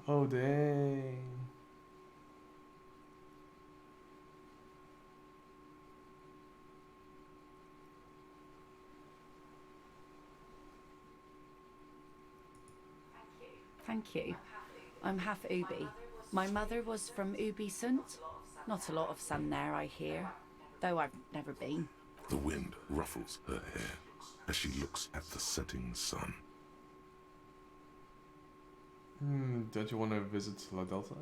Oh, dang. Thank you. I'm half Ubi. My mother was from Ubi Sunt. Not a lot of sun there, I hear, though I've never been. The wind ruffles her hair as she looks at the setting sun. Don't you want to visit La Delta?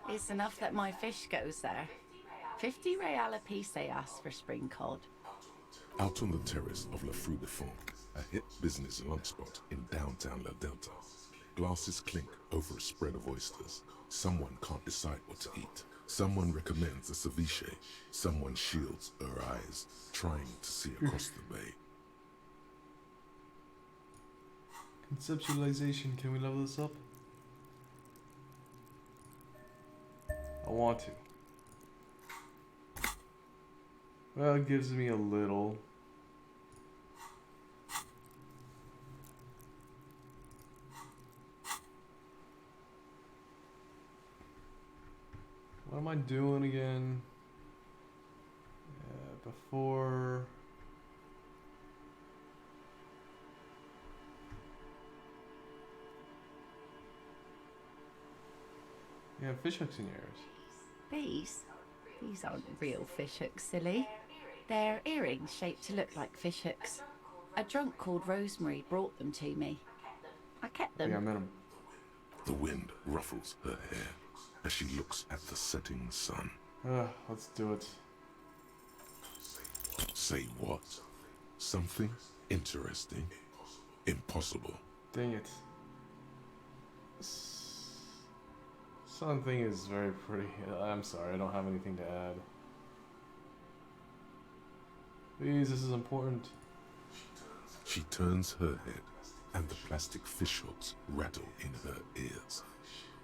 It's enough that my fish goes there. 50 real a piece they ask for spring cod. Out on the terrace of La Fru de Fond, a hip business lunch spot in downtown La Delta, glasses clink over a spread of oysters. Someone can't decide what to eat. Someone recommends a ceviche. Someone shields her eyes, trying to see across the bay. Conceptualization, can we level this up? I want to. Well, it gives me a little. What am I doing again? Before... Yeah, fish hooks in yours. These? These aren't real fish hooks, silly. They're earrings shaped to look like fish hooks. A drunk called Rosemary brought them to me. I kept them. Yeah, I met him. The wind ruffles her hair as she looks at the setting sun. Let's do it. Say what? Something interesting? Impossible. Dang it. Something is very pretty. I'm sorry, I don't have anything to add. Please, this is important. She turns her head and the plastic fishhooks rattle in her ears.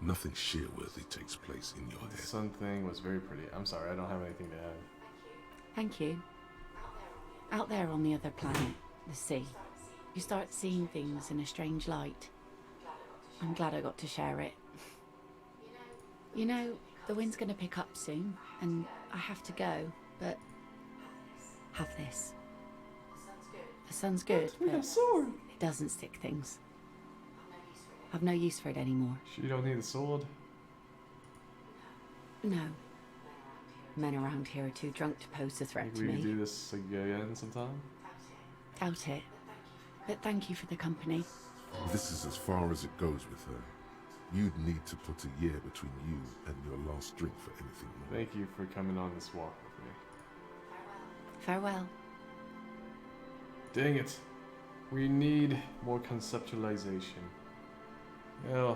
Nothing sheer-worthy takes place in your The head. sun thing was very pretty. I'm sorry, I don't have anything to add. Thank you. Out there on the other planet, the sea, you start seeing things in a strange light. I'm glad I got to share it. You know, the wind's gonna pick up soon, and I have to go, but have this. The sun's good, but it doesn't stick things. I've no use for it anymore. You don't need a sword? No. Men around here are too drunk to pose a threat to We me. could do this again sometime? Doubt it. But thank you for the company. This is as far as it goes with her. You'd need to put a year between you and your last drink for anything more. Thank you for coming on this walk with me. Farewell. Dang it. We need more conceptualization. Yeah.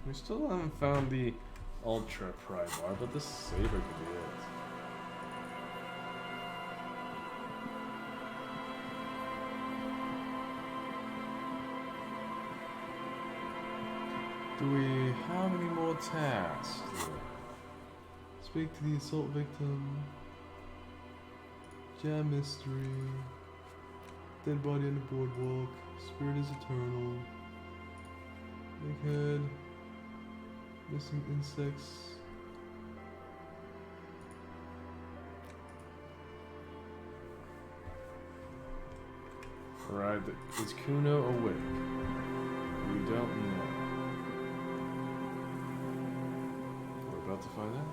We still haven't found the Ultra Pry Bar, but this saber could be it. Do we have any more tasks? Speak to the assault victim. Jam mystery. Dead body on the boardwalk. Spirit is eternal. Egghead. Missing insects. Alright, is Kuno awake? We don't know. We're about to find out.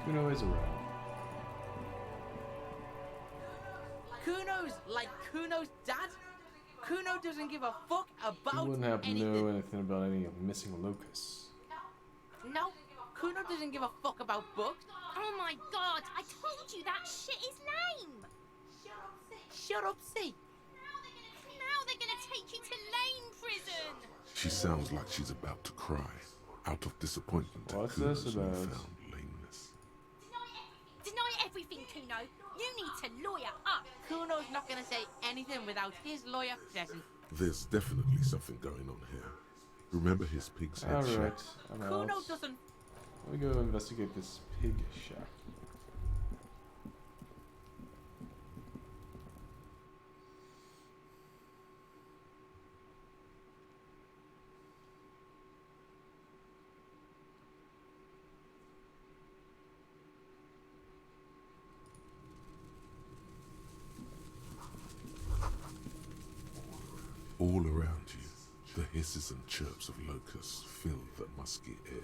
Kuno is around. Kuno's like Kuno's dad? Kuno doesn't give a fuck You about wouldn't happen to anything. know anything about any missing locusts. No, Kuno doesn't give a fuck about books. Oh my god, I told you that shit is lame! Shut up, see. Now they're gonna take you to lame prison! She sounds like she's about to cry, out of disappointment at What's this Kuno's about? newfound lameness. Deny everything, Kuno. You need to lawyer up. Kuno's not gonna say anything without his lawyer present. There's definitely something going on here. Remember his pig's head shack? Alright, I'm out. Kuno doesn't. Let me go investigate this pig shack. All around you, the hisses and chirps of locusts fill the musky air.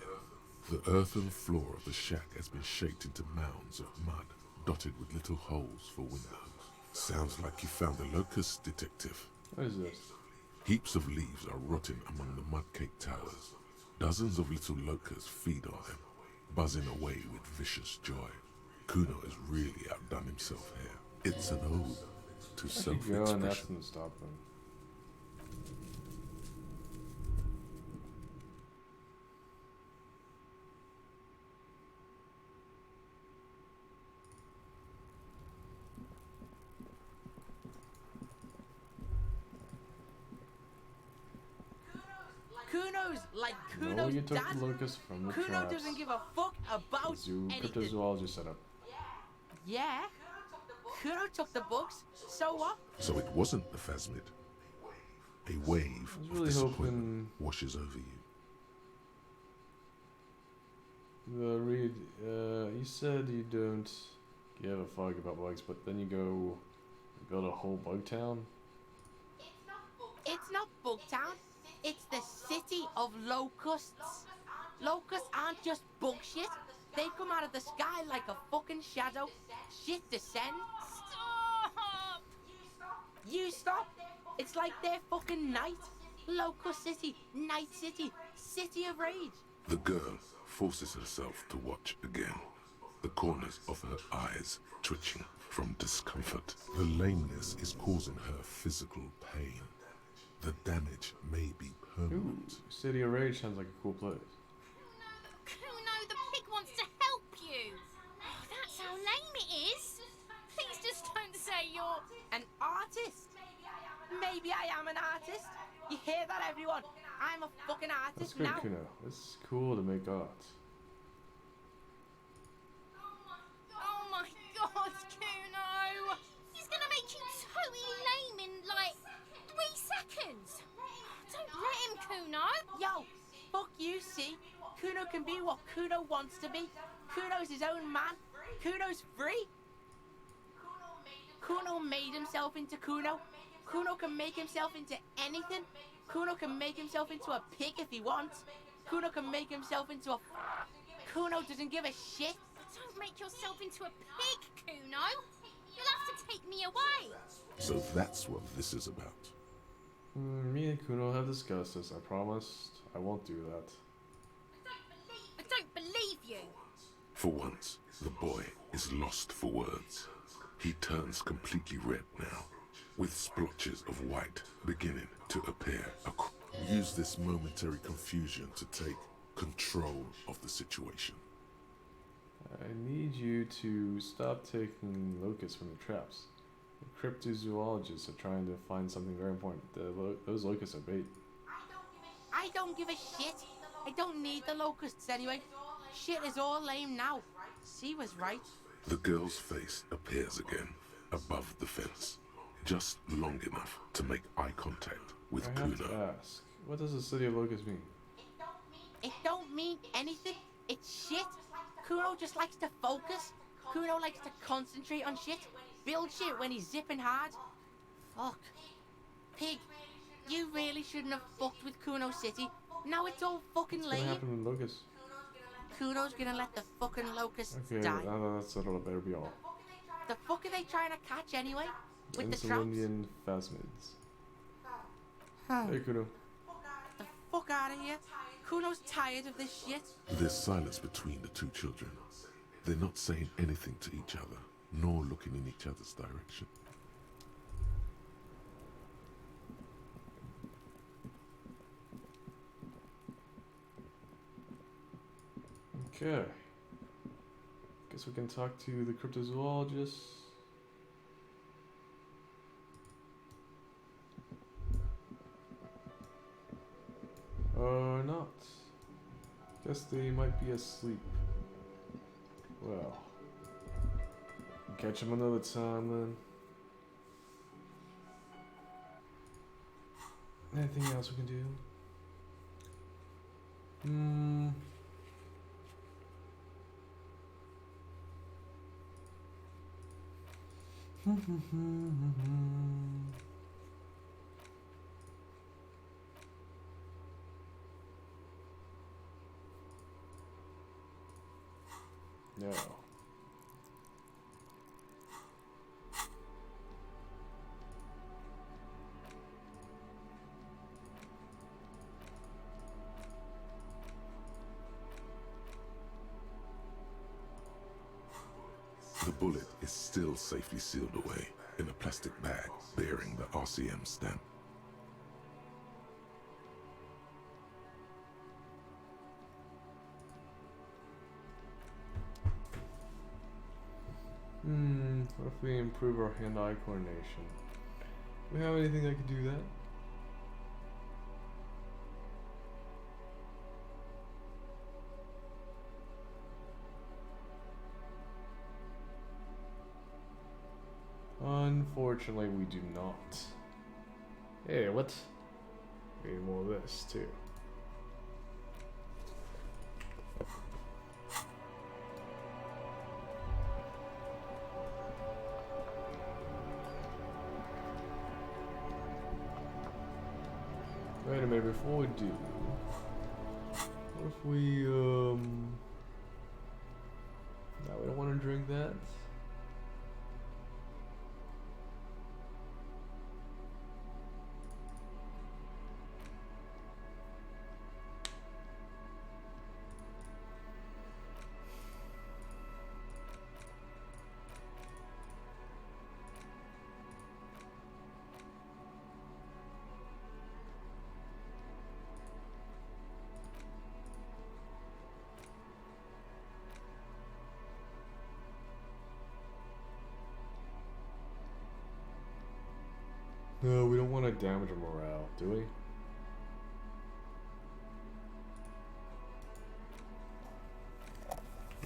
The earthen floor of the shack has been shaped into mounds of mud, dotted with little holes for windows. Sounds like you found the locust detective. What is this? Heaps of leaves are rotting among the mud-caked towers. Dozens of little locusts feed on them, buzzing away with vicious joy. Kuno has really outdone himself here. It's an ode to I should go and self-expression. ask them to stop them. Kuno's like No, Kuno's you took dad. the locust from the Kuno traps. doesn't give a fuck about anything. Cryptozoologist setup. Yeah. Kuno took the books. So what? So it wasn't the phasmid. A wave I was of really disappointment washes over you. Reed, you said you don't give a fuck about bugs, but then you go build a whole bug town? It's not Bugtown. It's the city of locusts. Locusts aren't just bug shit. They come out of the sky like a fucking shadow. Shit descends. Stop! You stop. It's like their fucking night. Locust City, Night City, City of Rage. The girl forces herself to watch again, the corners of her eyes twitching from discomfort. The lameness is causing her physical pain. The damage may be permanent. Ooh, City of Rage sounds like a cool place. Kuno, the pig wants to help you. Oh, that's how lame it is. Please just don't say you're an artist. Maybe I am an artist. You hear that, everyone? I'm a fucking That's artist great, now. Kuno. It's cool to make art. Oh my god, Kuno! He's gonna make you totally lame in like 3 seconds. Don't let him, Kuno. Yo, fuck you, see? Kuno can be what Kuno wants to be. Kuno's his own man. Kuno's free. Kuno made himself into Kuno. Kuno can make himself into anything. Kuno can make himself into a pig if he wants. Kuno can make himself into a... Kuno doesn't give a shit. Don't make yourself into a pig, Kuno. You'll have to take me away. So that's what this is about. Me and Kuno have discussed this. I promised I won't do that. I don't believe you. For once, the boy is lost for words. He turns completely red now, with splotches of white beginning to appear. Use this momentary confusion to take control of the situation. I need you to stop taking locusts from the traps. The cryptozoologists are trying to find something very important. Those locusts are bait. I don't give a shit. I don't need the locusts anyway. Shit is all lame now. She was right. The girl's face appears again, above the fence, just long enough to make eye contact with I have Kuno. to ask, what does the City of Locusts mean? It don't mean anything. It's shit. Kuno just likes to focus. Kuno likes to concentrate on shit. Build shit when he's zipping hard. Fuck. Pig, you really shouldn't have fucked with Kuno City. Now it's all fucking What's gonna lame. happen with locusts? Kuno's gonna let the fucking locusts Okay, die. that's settled. It better be all. The fuck are they trying to catch anyway? With the traps? Insulindian phasmids. Huh. Hey, Kuno. The fuck out of here. Kuno's tired of this shit. There's silence between the two children. They're not saying anything to each other, nor looking in each other's direction. Okay. Guess we can talk to the cryptozoologist. Guess they might be asleep. Well, catch them another time then. Anything else we can do? No. The bullet is still safely sealed away in a plastic bag bearing the RCM stamp. What if we improve our hand-eye coordination? Do we have anything that could do that? Unfortunately, we do not. Hey, what? We need more of this, too. Wait a minute, before we do, what if we, no, we don't want to drink that. No, we don't want to damage our morale, do we?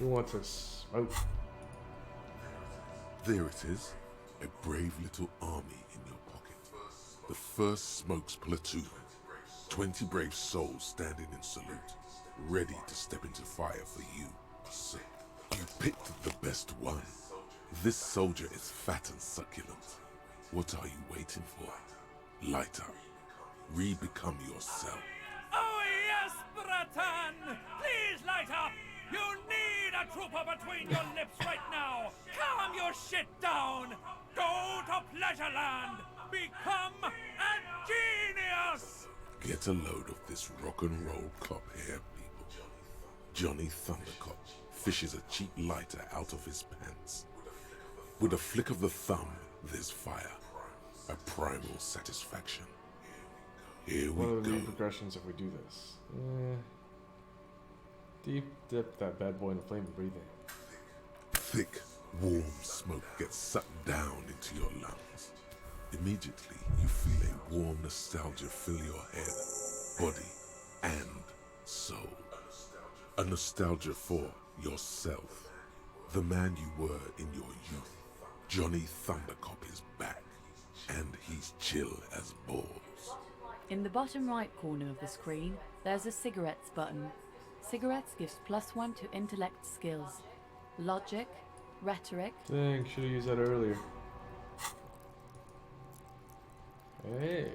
We want to smoke. There it is, a brave little army in your pocket. The first Smokes platoon. 20 brave souls standing in salute, ready to step into fire for you. So, you picked the best one. This soldier is fat and succulent. What are you waiting for? Light up. Re-become yourself. Oh yes, Bratan! Please light up! You need a trooper between your lips right now! Calm your shit down! Go to Pleasureland! Become a genius! Get a load of this rock and roll cop here, people. Johnny Thundercop fishes a cheap lighter out of his pants. With a flick of the thumb, there's fire. A primal satisfaction. Here we What are the go. repercussions if we do this? Deep dip that bad boy in the flame and breathe in. Thick, warm smoke gets sucked down into your lungs. Immediately, you feel a warm nostalgia fill your head, body, and soul. A nostalgia for yourself. The man you were in your youth. Johnny Thundercop is back, and he's chill as balls. In the bottom right corner of the screen, there's a cigarettes button. Cigarettes gives +1 to intellect skills. Logic, rhetoric. Dang, should have used that earlier. Hey.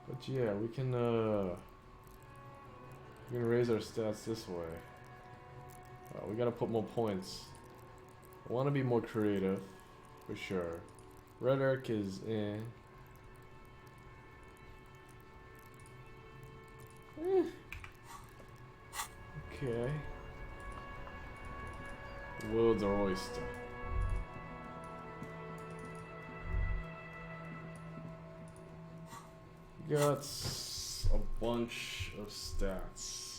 But yeah, we can raise our stats this way. We gotta put more points. I want to be more creative, for sure. Rhetoric is Okay. World's our oyster. Got a bunch of stats.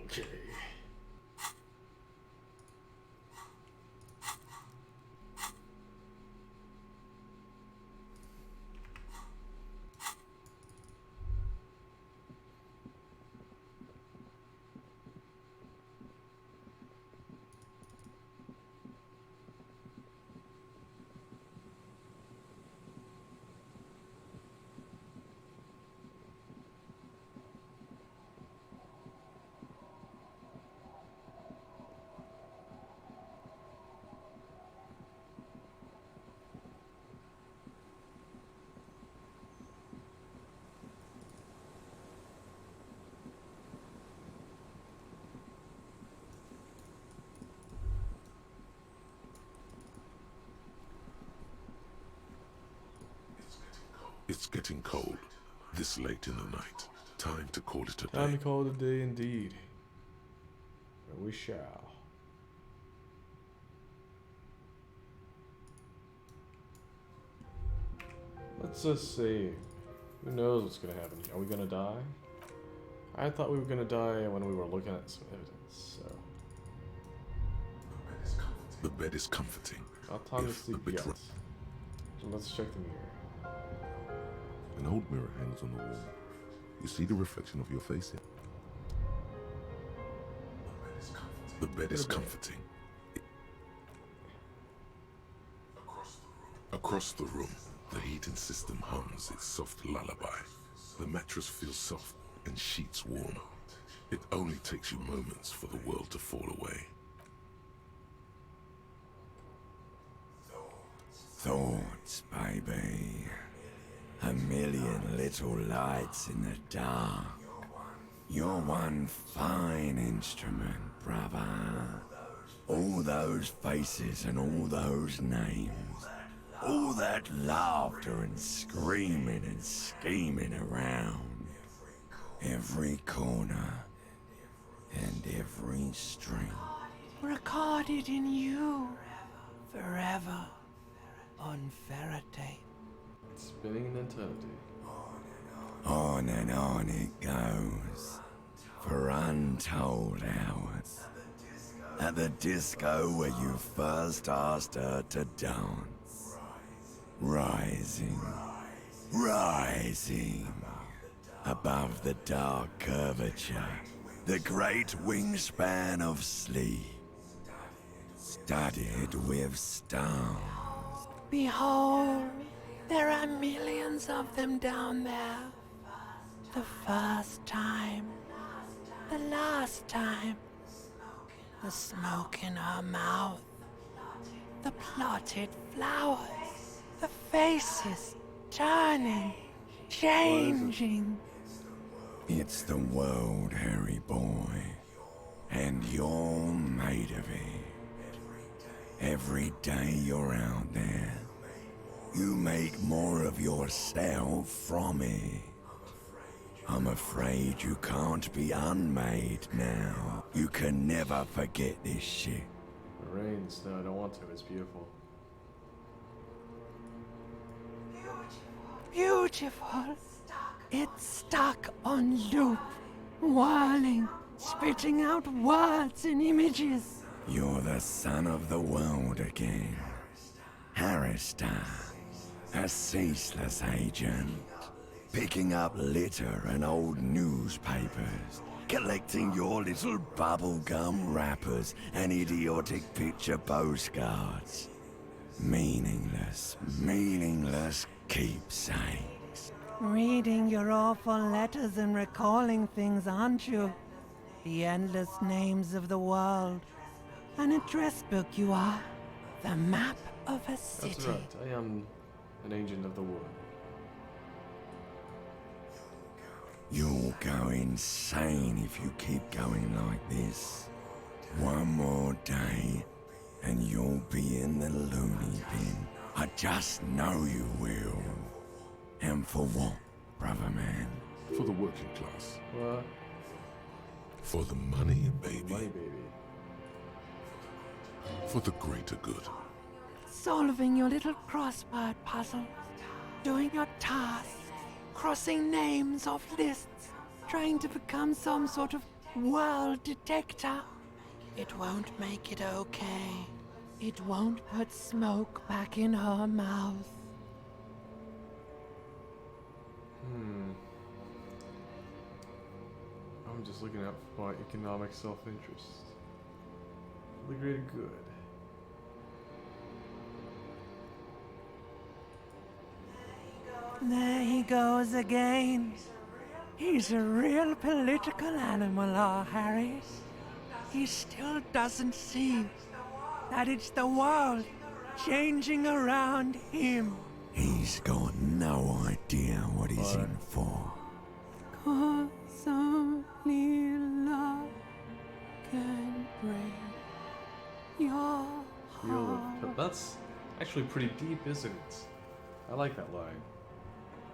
Okay. It's getting cold, this late in the night. Time to call it a Time day. to call it a day indeed. And we shall. Let's just see. Who knows what's gonna happen? Are we gonna die? I thought we were gonna die when we were looking at some evidence, so. The bed is comforting. Not time to if a sleep bit yet. rough. So let's check the mirror. An old mirror hangs on the wall. You see the reflection of your face in. The bed is comforting. Across the room, the heating system hums its soft lullaby. The mattress feels soft and sheets warm. It only takes you moments for the world to fall away. Thoughts, baby. A million little lights in the dark. You're one fine instrument, brother. All those faces and all those names. All that laughter and screaming and scheming around. Every corner and every street. Recorded in you forever on Faraday. Spinning in eternity. On and on it goes for untold hours. At the disco where you first asked her to dance. Rising, rising above the dark curvature, the great wingspan of sleep, studded with stars. Behold, there are millions of them down there. The first time, the last time, the smoke in her mouth, the plotted flowers, the faces turning, changing. It's the world, Harry boy, and you're made of it. Every day you're out there, you make more of yourself from it. I'm afraid you can't be unmade now. You can never forget this shit. It rains. No, I don't want to. It's beautiful. Beautiful. It's stuck on loop, whirling, spitting out words and images. You're the son of the world again. Harrister, a ceaseless agent. Picking up litter and old newspapers. Collecting your little bubblegum wrappers and idiotic picture postcards. Meaningless, meaningless keepsakes. Reading your awful letters and recalling things, aren't you? The endless names of the world. An address book you are. The map of a city. That's right. I am an agent of the wood. You'll go insane if you keep going like this. One more day, and you'll be in the loony bin. I just know you will. And for what, brother man? For the working class. What? For the money, baby. Money, baby. For the greater good. Solving your little crossword puzzles. Doing your tasks. Crossing names off lists. Trying to become some sort of World detector. It won't make it okay. It won't put smoke back in her mouth. I'm just looking out for my economic self-interest. For the greater good. There he goes again. He's a real political animal, our Harry. He still doesn't see that it's the world changing around him. He's got no idea what he's in for. 'Cause only love can break your heart. But that's actually pretty deep, isn't it? I like that line.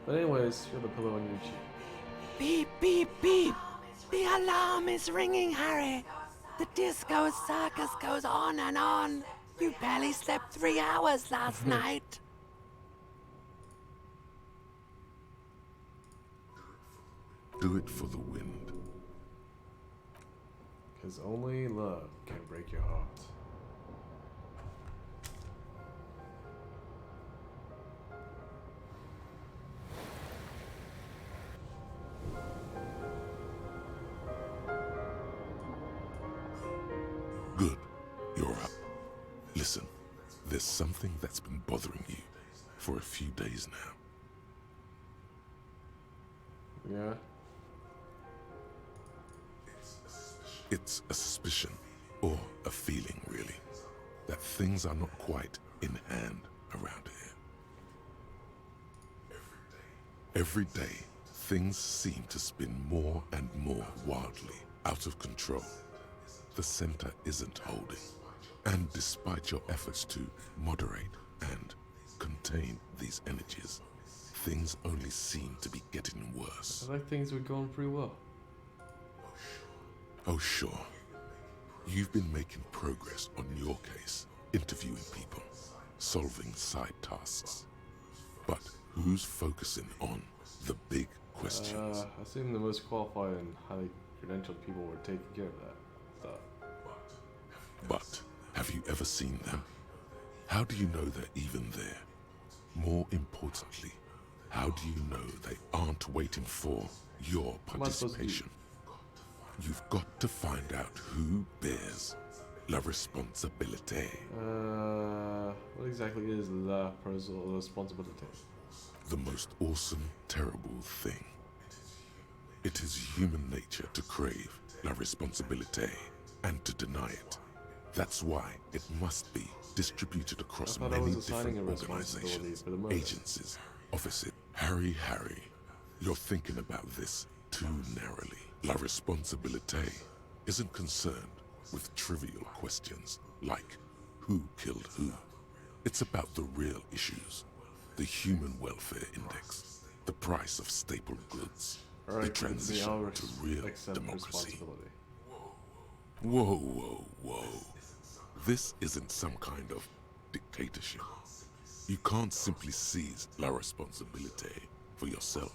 But anyways, feel the pillow on your cheek. Beep, beep, beep. The alarm is ringing, Harry. The disco circus goes on and on. You barely slept 3 hours last night. Do it for the wind. Because only love can break your heart. Good. You're up. Listen, there's something that's been bothering you for a few days now. Yeah? It's a suspicion, or a feeling really, that things are not quite in hand around here. Every day, things seem to spin more and more wildly, out of control. The center isn't holding. And despite your efforts to moderate and contain these energies, things only seem to be getting worse. I like things were going pretty well. Oh, sure. You've been making progress on your case, interviewing people, solving side tasks. But who's focusing on the big questions? I assume the most qualified and highly credentialed people were taking care of that stuff. But have you ever seen them? How do you know they're even there? More importantly, how do you know they aren't waiting for your participation? You've got to find out who bears la responsabilité. What exactly is la responsabilité? The most awesome, terrible thing. It is human nature to crave la responsabilité and to deny it. That's why it must be distributed across many different organizations, agencies, offices. Harry, you're thinking about this too narrowly. La responsabilité isn't concerned with trivial questions like who killed who. It's about the real issues. The human welfare index, the price of staple goods, the transition to real democracy. Whoa. This isn't some kind of dictatorship. You can't simply seize la responsabilité for yourself.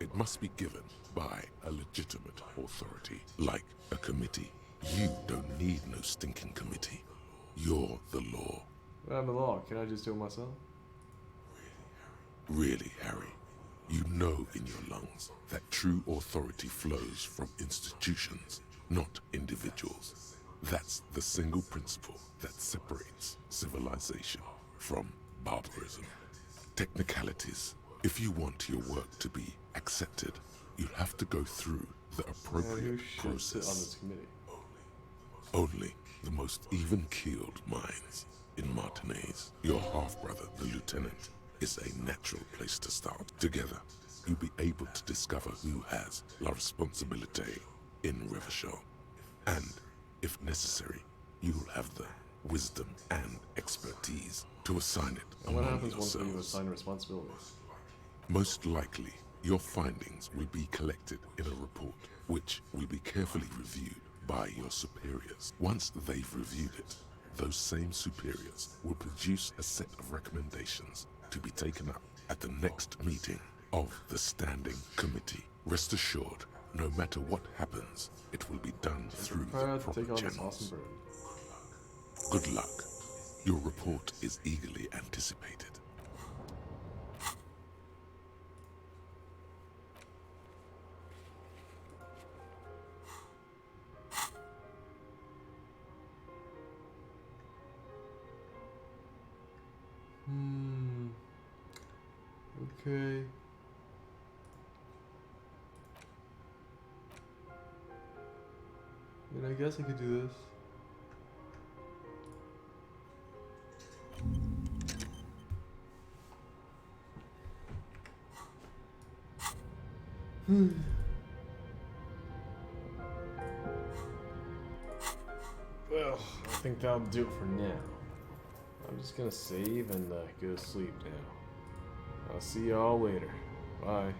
It must be given by a legitimate authority, like a committee. You don't need no stinking committee. You're the law. I'm the law. Can I just do it myself? Really, Harry, you know in your lungs that true authority flows from institutions, not individuals. That's the single principle that separates civilization from barbarism. Technicalities. If you want your work to be accepted, you'll have to go through the appropriate process. On this committee? Only the most even-keeled minds in Martinez. Your half-brother, the lieutenant, is a natural place to start. Together, you'll be able to discover who has la responsabilité in Revachol. And, if necessary, you'll have the wisdom and expertise to assign it And what among happens once yourselves. you assign responsibilities? Most likely, your findings will be collected in a report, which will be carefully reviewed by your superiors. Once they've reviewed it, those same superiors will produce a set of recommendations to be taken up at the next meeting of the Standing Committee. Rest assured, No matter what happens, it will be done through the Prepare to proper take on this channels. awesome bird. Good luck. Your report is eagerly anticipated. Okay. I mean, I guess I could do this. Well, I think that'll do it for now. I'm just gonna save and go to sleep now. I'll see y'all later. Bye.